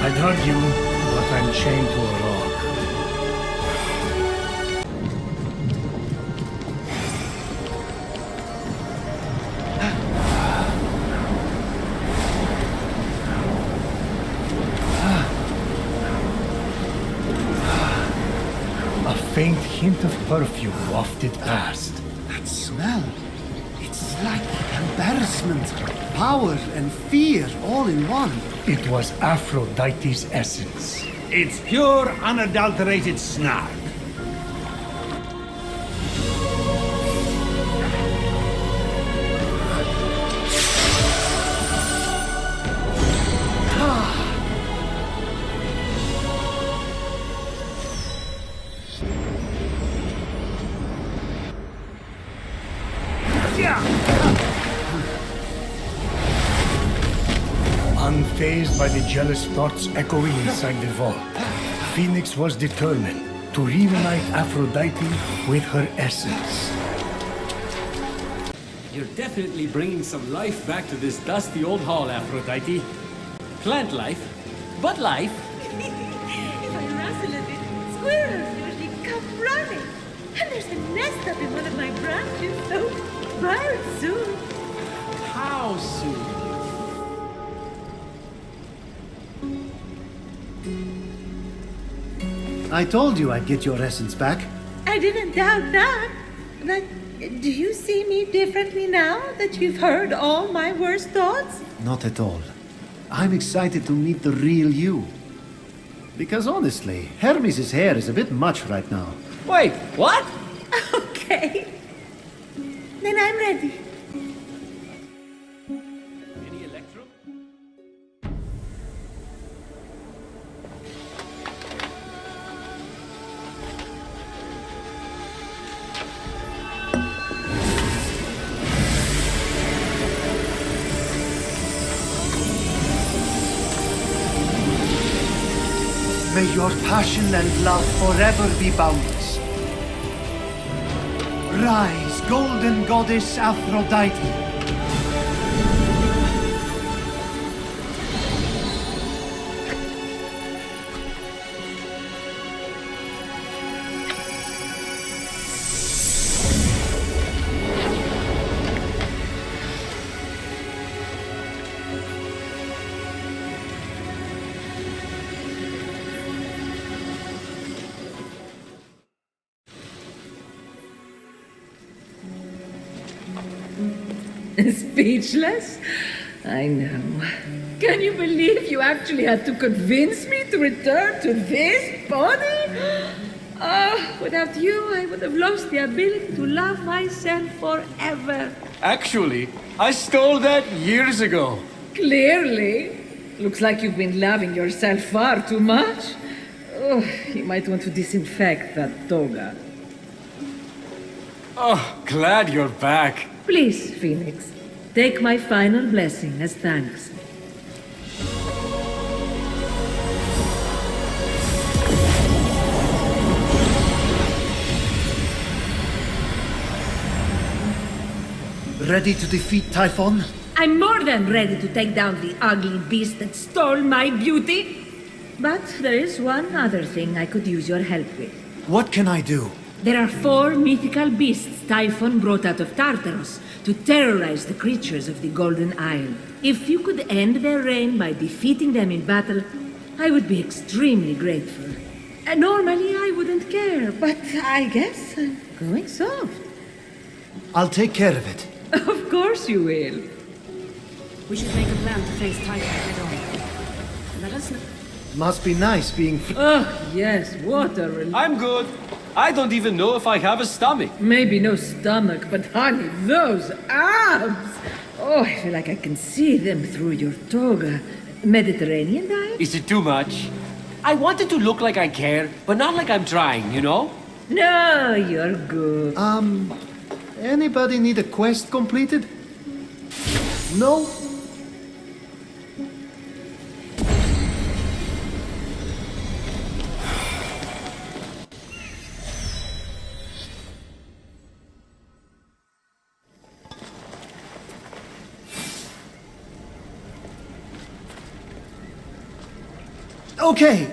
I'd hug you, but I'm chained to a rock. A faint hint of perfume wafted past. That smell. It's like embarrassment, power, and fear all in one. It was Aphrodite's essence. It's pure, unadulterated snark. Unfazed by the jealous thoughts echoing inside the vault, Feynx was determined to reunite Aphrodite with her essence. You're definitely bringing some life back to this dusty old hall, Aphrodite. Plant life, but life. If I rustle a bit, squirrels usually come running. And there's a nest up in one of my branches, so birds soon. How soon? I told you I'd get your essence back. I didn't doubt that. But do you see me differently now that you've heard all my worst thoughts? Not at all. I'm excited to meet the real you. Because honestly, Hermes' hair is a bit much right now. Wait, what? Okay. Then I'm ready. Any electrum? May your passion and love forever be boundless. Rise, golden goddess Aphrodite. Speechless? I know. Can you believe you actually had to convince me to return to this body? Oh, without you, I would have lost the ability to love myself forever. Actually, I stole that years ago. Clearly. Looks like you've been loving yourself far too much. Oh, you might want to disinfect that toga. Oh, glad you're back. Please, Feynx, take my final blessing as thanks. Ready to defeat Typhon? I'm more than ready to take down the ugly beast that stole my beauty. But there is one other thing I could use your help with. What can I do? There are 4 mythical beasts Typhon brought out of Tartarus to terrorize the creatures of the Golden Isle. If you could end their reign by defeating them in battle, I would be extremely grateful. Normally I wouldn't care, but I guess I'm going soft. I'll take care of it. Of course you will. We should make a plan to face Typhon head on. Let us know. Must be nice being Oh, yes, what a relief. I'm good. I don't even know if I have a stomach. Maybe no stomach, but honey, those abs! Oh, I feel like I can see them through your toga. Mediterranean diet? Is it too much? I wanted to look like I care, but not like I'm trying, you know? No, you're good. Anybody need a quest completed? No? Okay,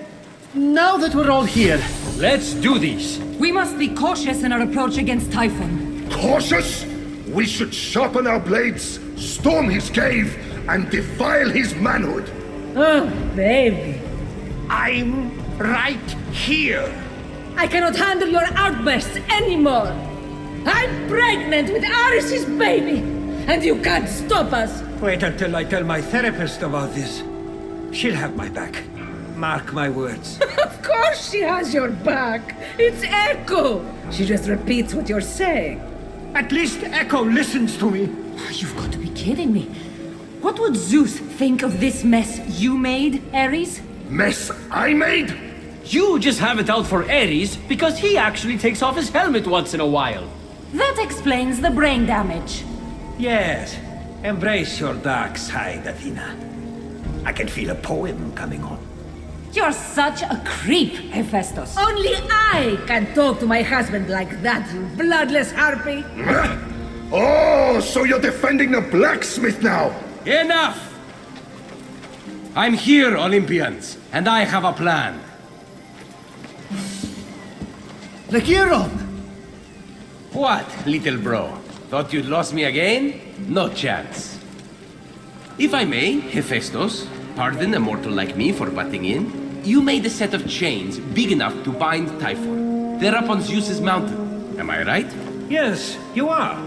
now that we're all here, Let's do this. We must be cautious in our approach against Typhon. Cautious? We should sharpen our blades, storm his cave, and defile his manhood. Oh, baby. I'm right here. I cannot handle your outbursts anymore. I'm pregnant with Aris's baby, and you can't stop us. Wait until I tell my therapist about this. She'll have my back. Mark my words. Of course she has your back. It's Echo. She just repeats what you're saying. At least Echo listens to me. You've got to be kidding me. What would Zeus think of this mess you made, Ares? Mess I made? You just have it out for Ares because he actually takes off his helmet once in a while. That explains the brain damage. Yes. Embrace your dark side, Athena. I can feel a poem coming on. You're such a creep, Hephaestus. Only I can talk to my husband like that, you bloodless harpy. Oh, so you're defending the blacksmith now? Enough! I'm here, Olympians, and I have a plan. Lakiron! What, little bro? Thought you'd lost me again? No chance. If I may, Hephaestus, pardon a mortal like me for butting in. You made a set of chains big enough to bind Typhon. They're up on Zeus's mountain. Am I right? Yes, you are.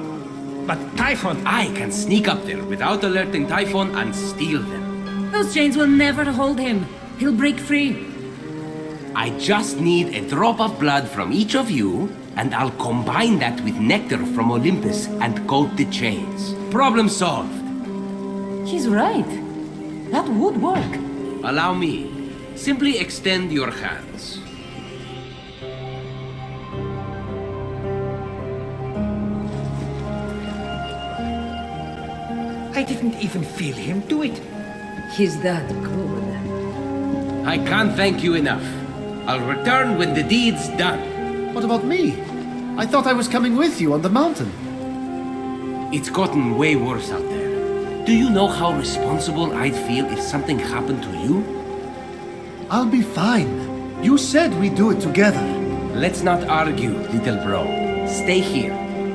But Typhon... I can sneak up there without alerting Typhon and steal them. Those chains will never hold him. He'll break free. I just need a drop of blood from each of you, and I'll combine that with nectar from Olympus and coat the chains. Problem solved. He's right. That would work. Allow me. Simply extend your hands. I didn't even feel him do it. He's that good. I can't thank you enough. I'll return when the deed's done. What about me? I thought I was coming with you on the mountain. It's gotten way worse out there. Do you know how responsible I'd feel if something happened to you? I'll be fine. You said we'd do it together. Let's not argue, little bro. Stay here.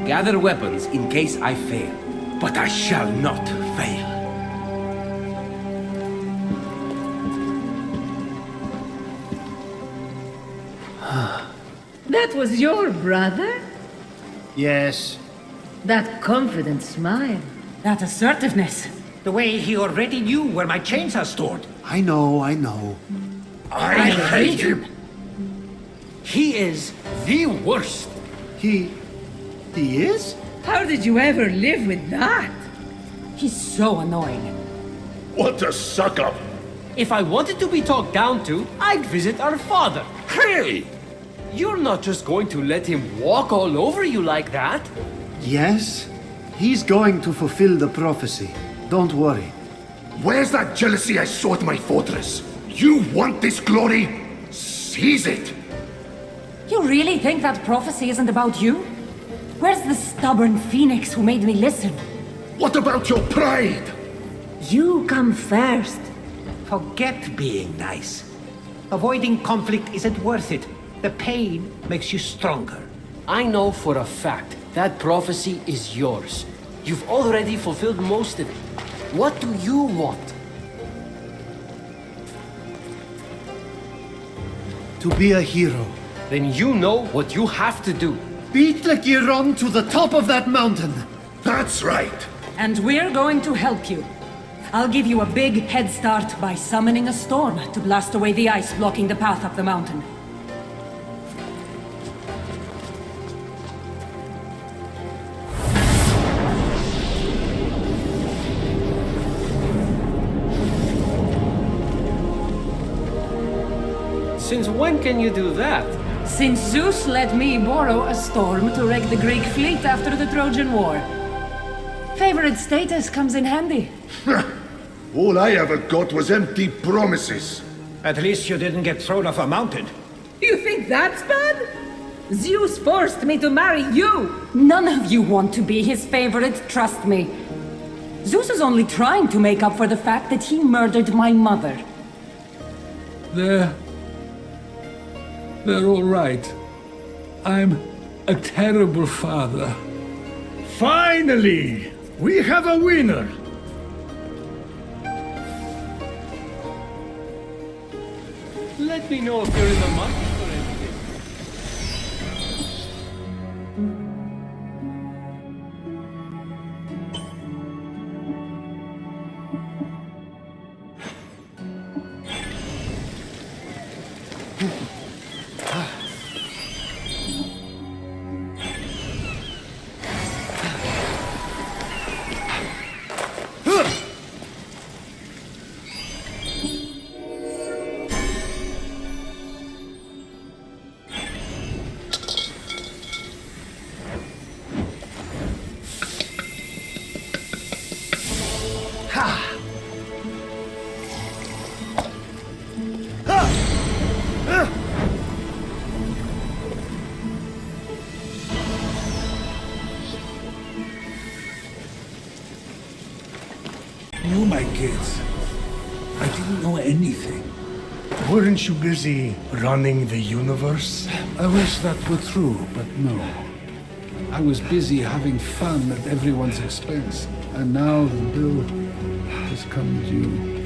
Gather weapons in case I fail. But I shall not fail. That was your brother? Yes. That confident smile. That assertiveness. The way he already knew where my chains are stored. I know, I know. I hate him. He is the worst. He is? How did you ever live with that? He's so annoying. What a suck-up. If I wanted to be talked down to, I'd visit our father. Hey! You're not just going to let him walk all over you like that. Yes. He's going to fulfill the prophecy. Don't worry. Where's that jealousy I saw at my fortress? You want this glory? Seize it! You really think that prophecy isn't about you? Where's the stubborn Feynx who made me listen? What about your pride? You come first. Forget being nice. Avoiding conflict isn't worth it. The pain makes you stronger. I know for a fact that prophecy is yours. You've already fulfilled most of it. What do you want? To be a hero. Then you know what you have to do. Beat Lakiron to the top of that mountain. That's right. And we're going to help you. I'll give you a big head start by summoning a storm to blast away the ice blocking the path up the mountain. Since when can you do that? Since Zeus let me borrow a storm to wreck the Greek fleet after the Trojan War. Favorite status comes in handy. All I ever got was empty promises. At least you didn't get thrown off a mountain. You think that's bad? Zeus forced me to marry you! None of you want to be his favorite, trust me. Zeus is only trying to make up for the fact that he murdered my mother. They're all right. I'm a terrible father. Finally! We have a winner! Let me know if you're in the market for anything. You, my kids. I didn't know anything. Weren't you busy running the universe? I wish that were true, but no. I was busy having fun at everyone's expense, and now the bill has come due.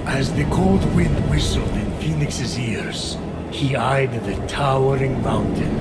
As the cold wind whistled in Feynx's ears, he eyed the towering mountain.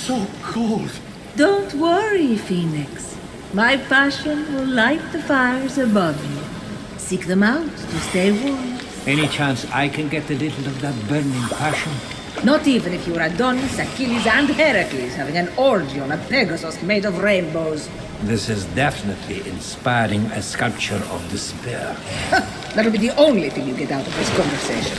so cold. Don't worry, Feynx. My passion will light the fires above you. Seek them out to stay warm. Any chance I can get a little of that burning passion? Not even if you were Adonis, Achilles, and Heracles having an orgy on a Pegasus made of rainbows. This is definitely inspiring a sculpture of despair. That'll be the only thing you get out of this conversation.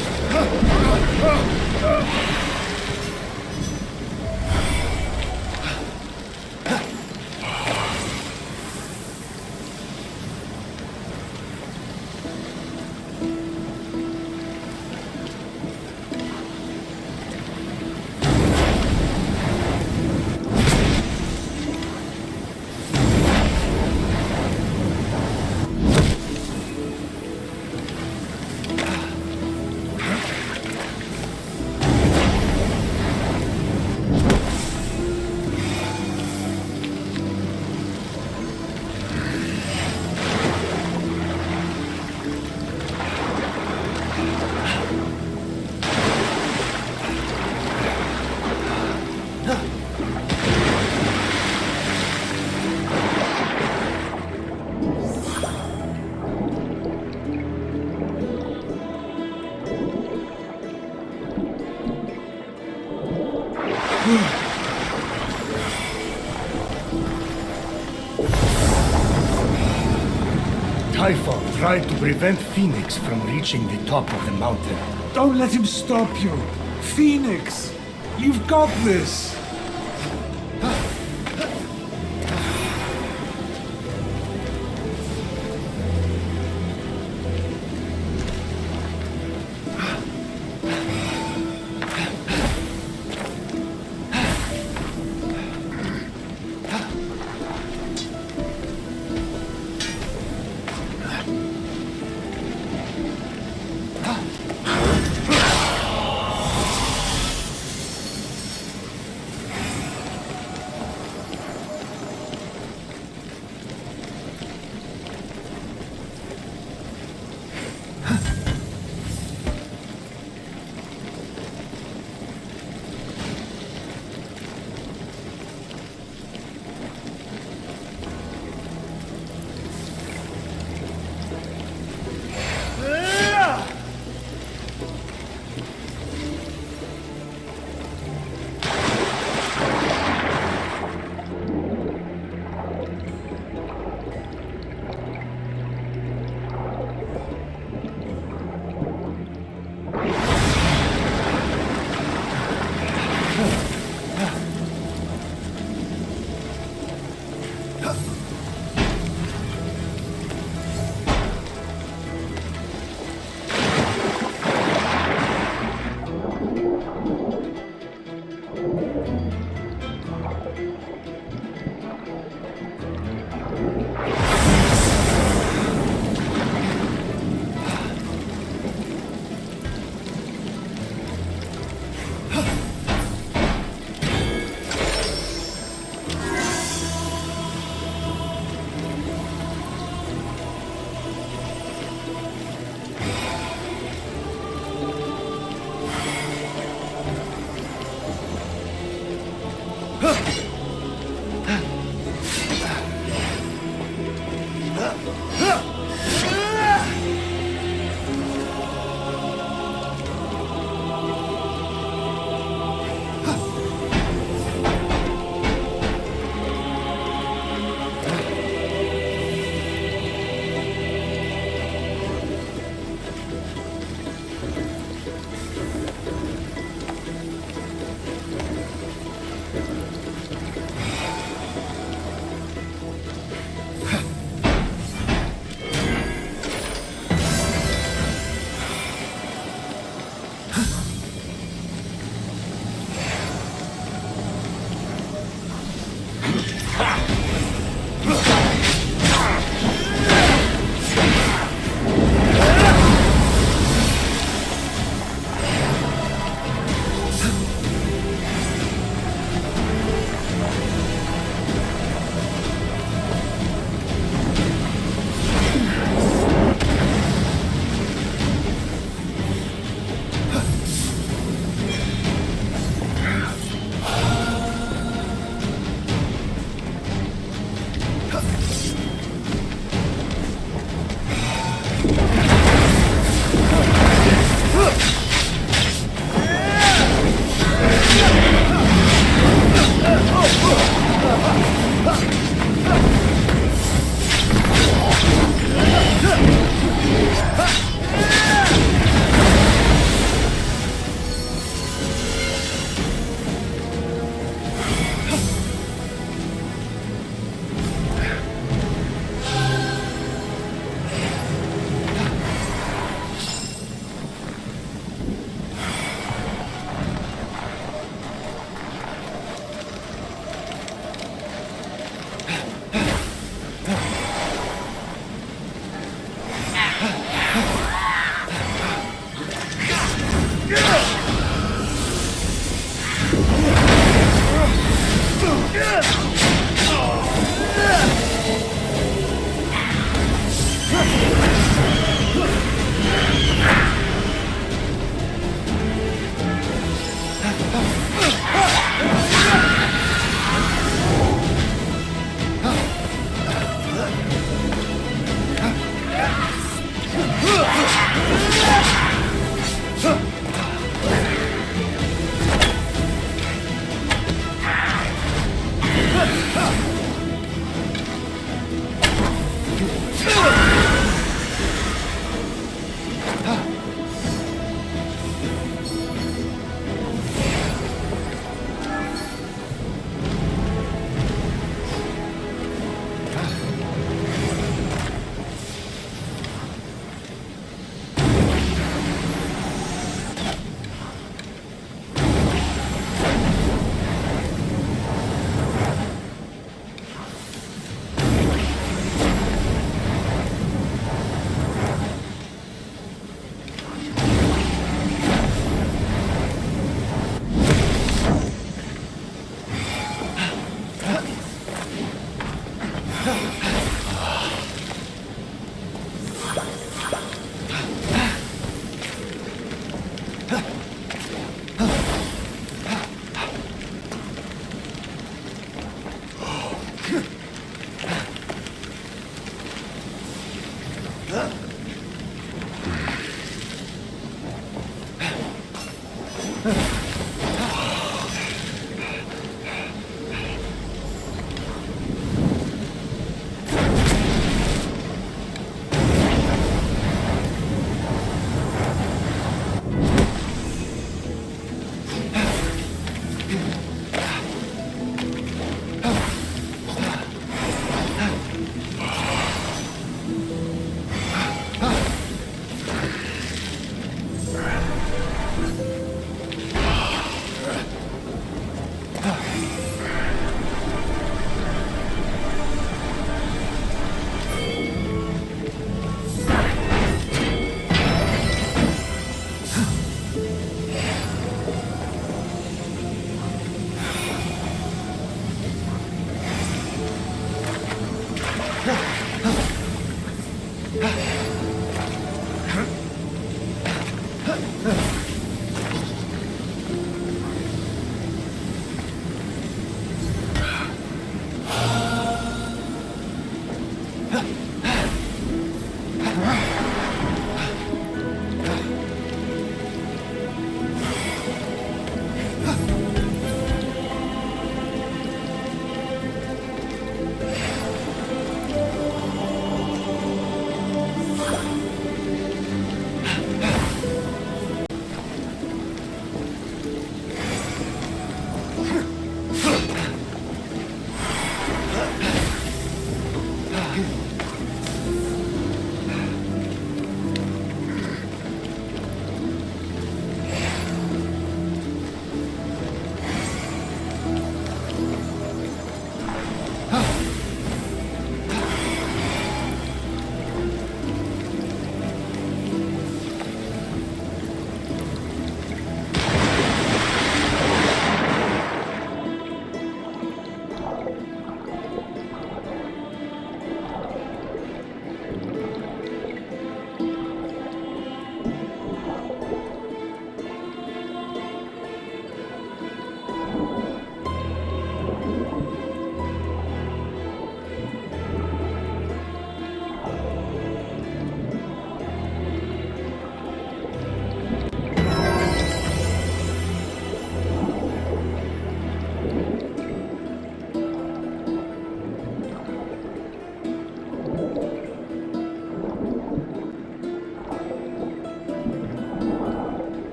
Typhon tried to prevent Feynx from reaching the top of the mountain. Don't let him stop you. Feynx, you've got this.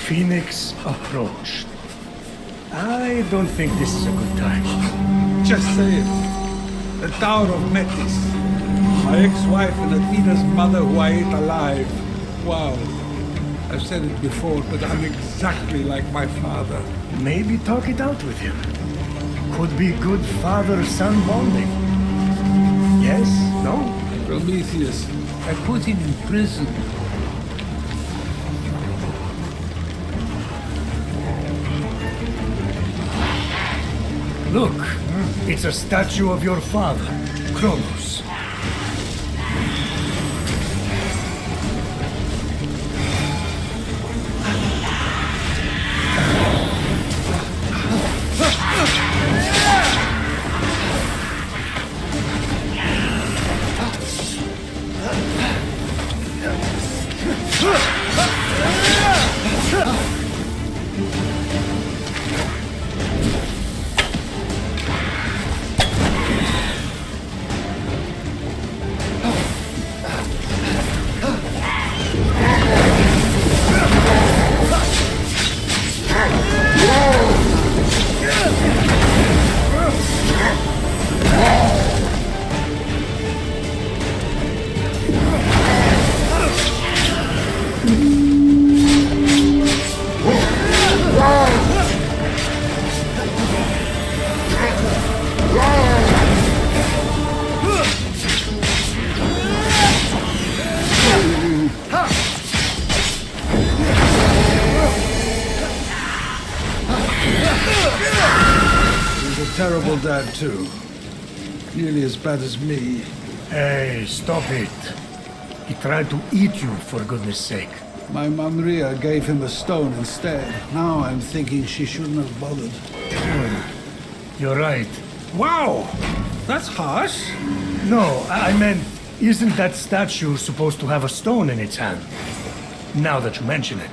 Feynx approached. I don't think this is a good time. Just say it. The Tower of Metis. My ex-wife and Athena's mother who I ate alive. Wow. I've said it before, but I'm exactly like my father. Maybe talk it out with him. Could be good father-son bonding. Yes? No? Prometheus, I put him in prison. Look, it's a statue of your father, Kronos. Terrible dad, too. Nearly as bad as me. Hey, stop it. He tried to eat you, for goodness sake. My mum Ria gave him a stone instead. Now I'm thinking she shouldn't have bothered. You're right. Wow! That's harsh. No, I meant, isn't that statue supposed to have a stone in its hand? Now that you mention it.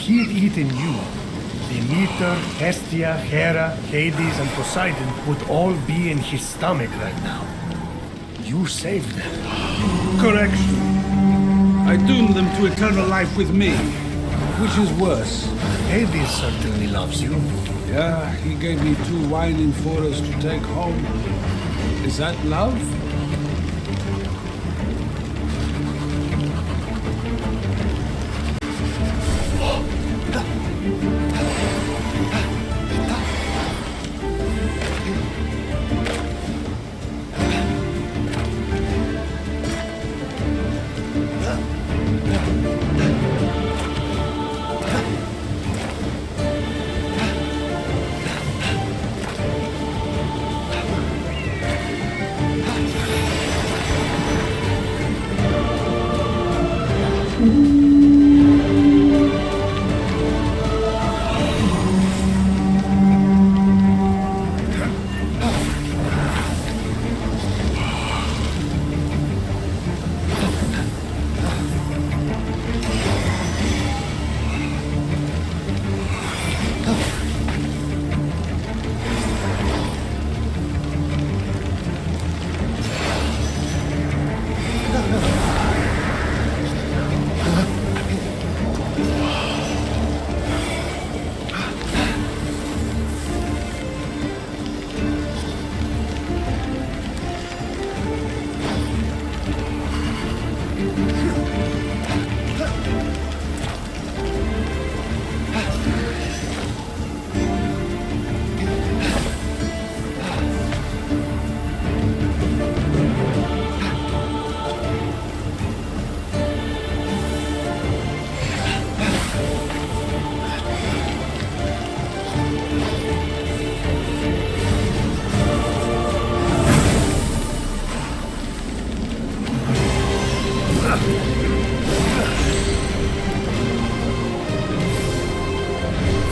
he had eaten you, Demeter, Hestia, Hera, Hades, and Poseidon would all be in his stomach right now. You saved them. Correction. I doomed them to eternal life with me. Which is worse? Hades certainly loves you. Yeah, he gave me 2 whining forests to take home. Is that love?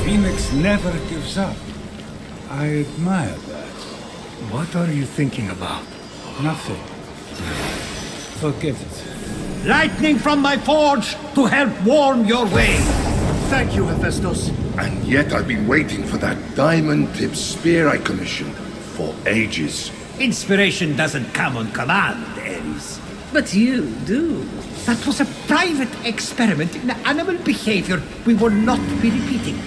Feynx never gives up. I admire that. What are you thinking about? Nothing. Forget it. Lightning from my forge to help warm your way. Thank you, Hephaestus. And yet I've been waiting for that diamond-tipped spear I commissioned for ages. Inspiration doesn't come on command, Ares. But you do. That was a private experiment in animal behavior we will not be repeating.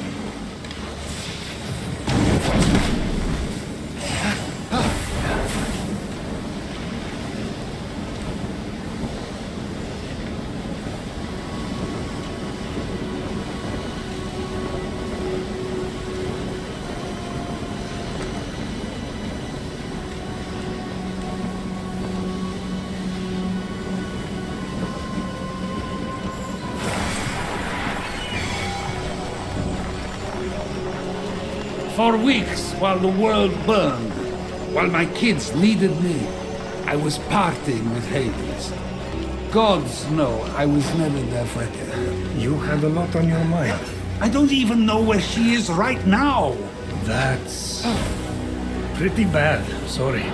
For weeks, while the world burned, while my kids needed me, I was partying with Hades. Gods know I was never there for her. You had a lot on your mind. I don't even know where she is right now. That's pretty bad. Sorry.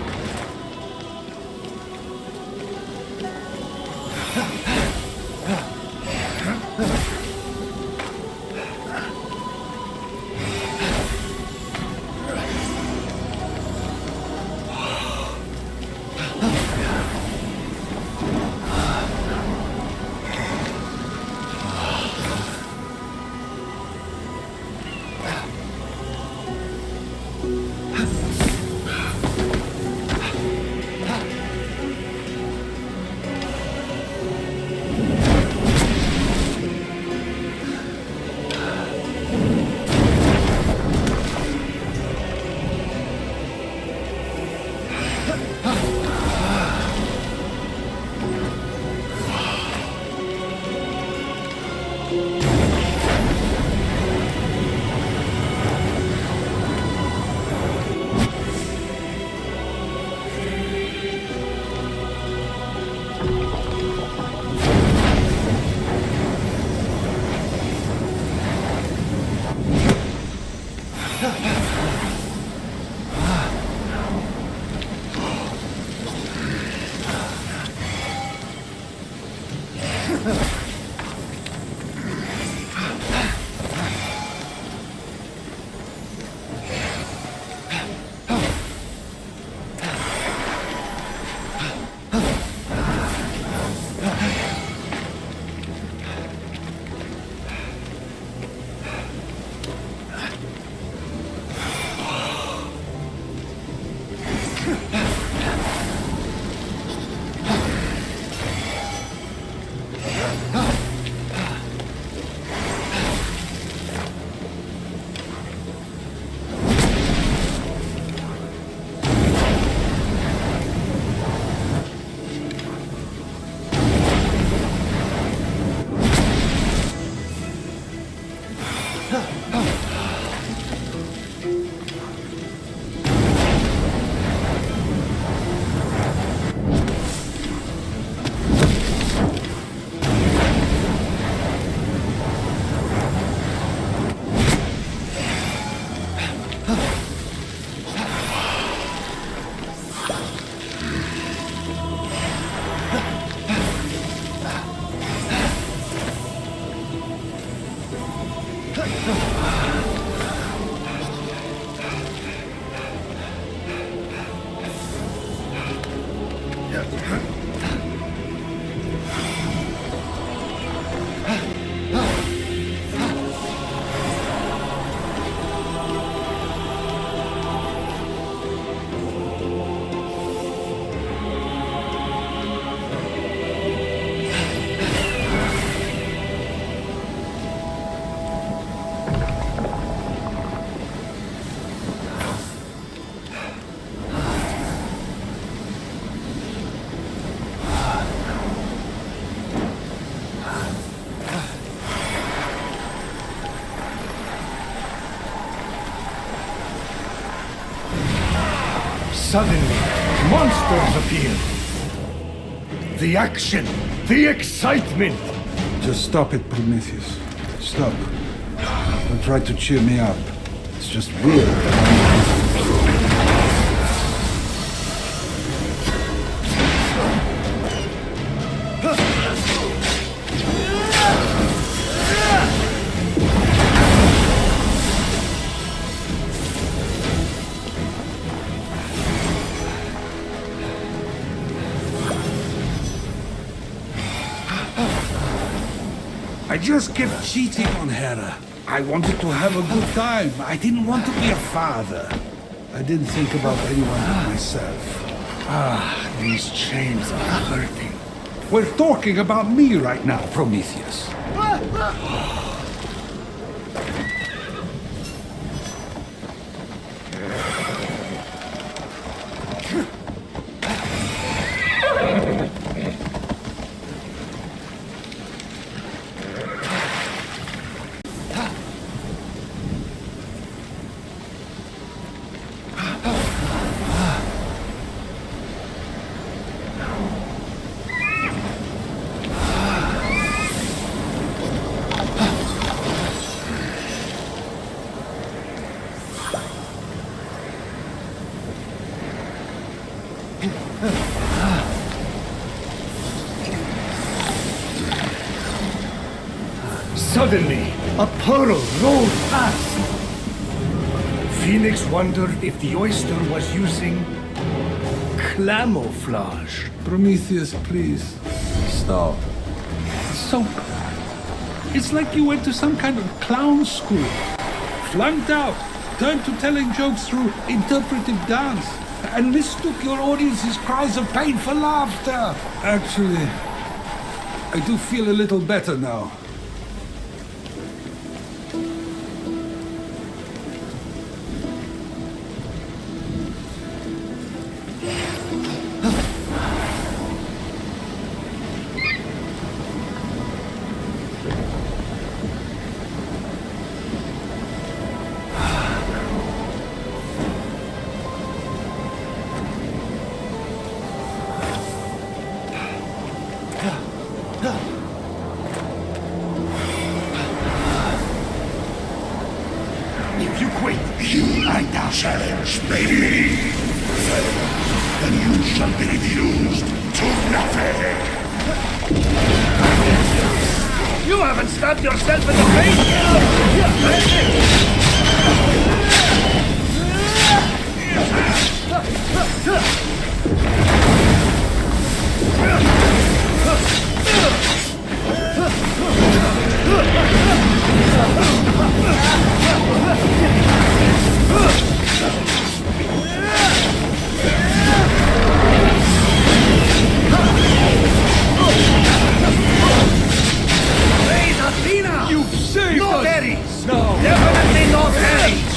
Suddenly, monsters appear. The action, the excitement. Just stop it, Prometheus. Stop. Don't try to cheer me up. It's just weird. I just kept cheating on Hera. I wanted to have a good time. I didn't want to be a father. I didn't think about anyone but myself. Ah, these chains are hurting. We're talking about me right now, Prometheus. Suddenly, a pearl rolled past. Feynx wondered if the oyster was using camouflage. Prometheus, please. Stop. It's like you went to some kind of clown school. Flunked out, turned to telling jokes through interpretive dance, and mistook your audience's cries of pain for laughter. Actually, I do feel a little better now. If you quit, You like our challenge, baby? Then you shall be reduced to nothing. you haven't stabbed yourself in the face. You've saved No us! berries! No! Definitely no berries!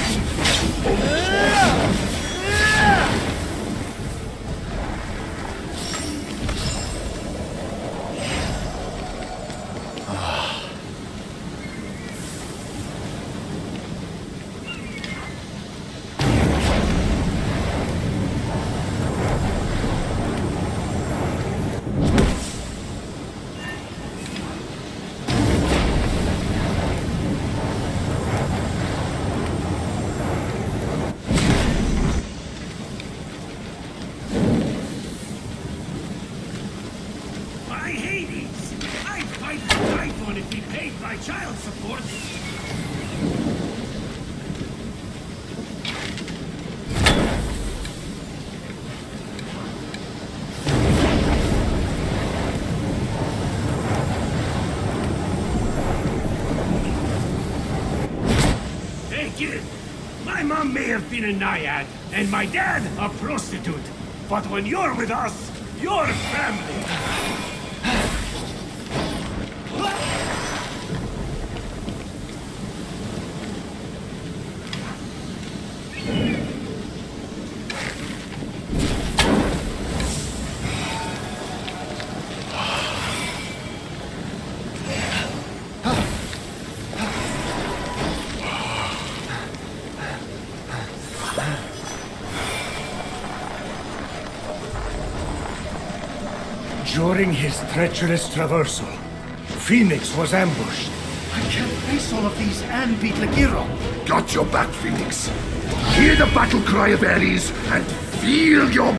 kid. My mom may have been a naiad, and my dad a prostitute. But when you're with us, you're family. During his treacherous traversal, Feynx was ambushed. I can't face all of these and beat Legiro. Got your back, Feynx. Hear the battle cry of Ares and feel your...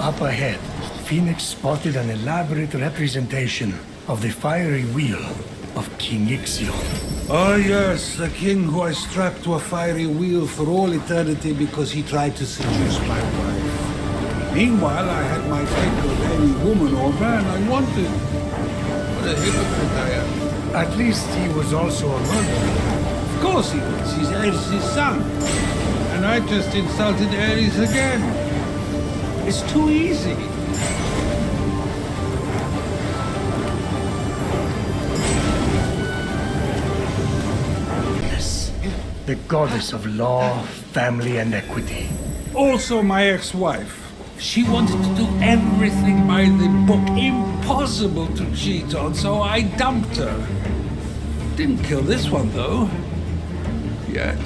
Up ahead, Feynx spotted an elaborate representation of the fiery wheel of King Ixion. Oh yes, the king who I strapped to a fiery wheel for all eternity because he tried to seduce my wife. Meanwhile, I had my pick of any woman or man I wanted. What a hypocrite I am. At least he was also a murderer. Of course he was. He's Ares' son. And I just insulted Ares again. It's too easy. Yes, the goddess of law, family, and equity. Also my ex-wife. She wanted to do everything by the book. Impossible to cheat on, so I dumped her. Didn't kill this one, though. Yet.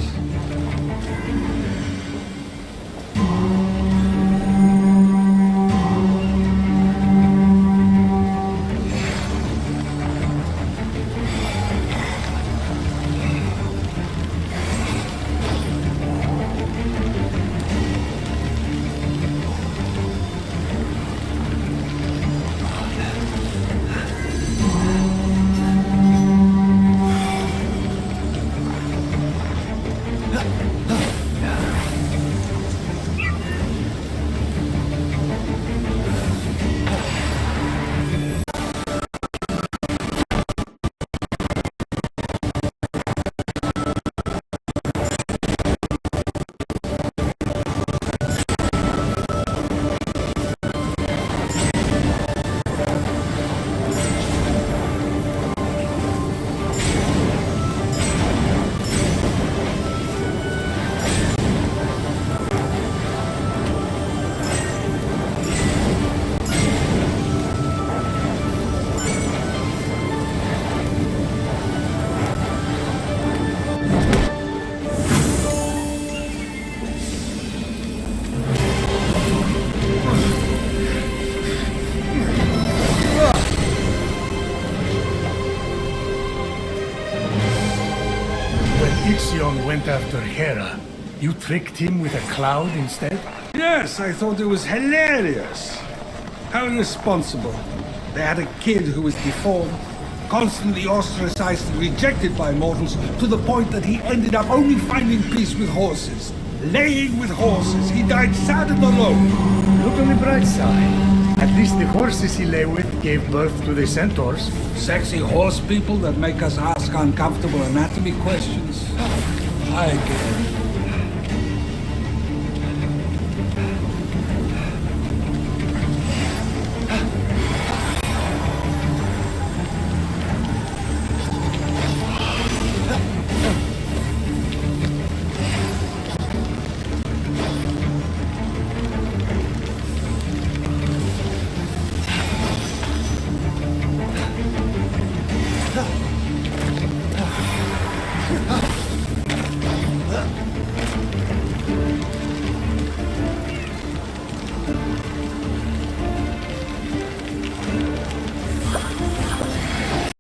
went after Hera, you tricked him with a cloud instead? Yes, I thought it was hilarious. How irresponsible. They had a kid who was deformed, constantly ostracized and rejected by mortals, to the point that he ended up only finding peace with horses. Laying with horses. He died sad and alone. Look on the bright side. At least the horses he lay with gave birth to the centaurs. Sexy horse people that make us ask uncomfortable anatomy questions. I get it.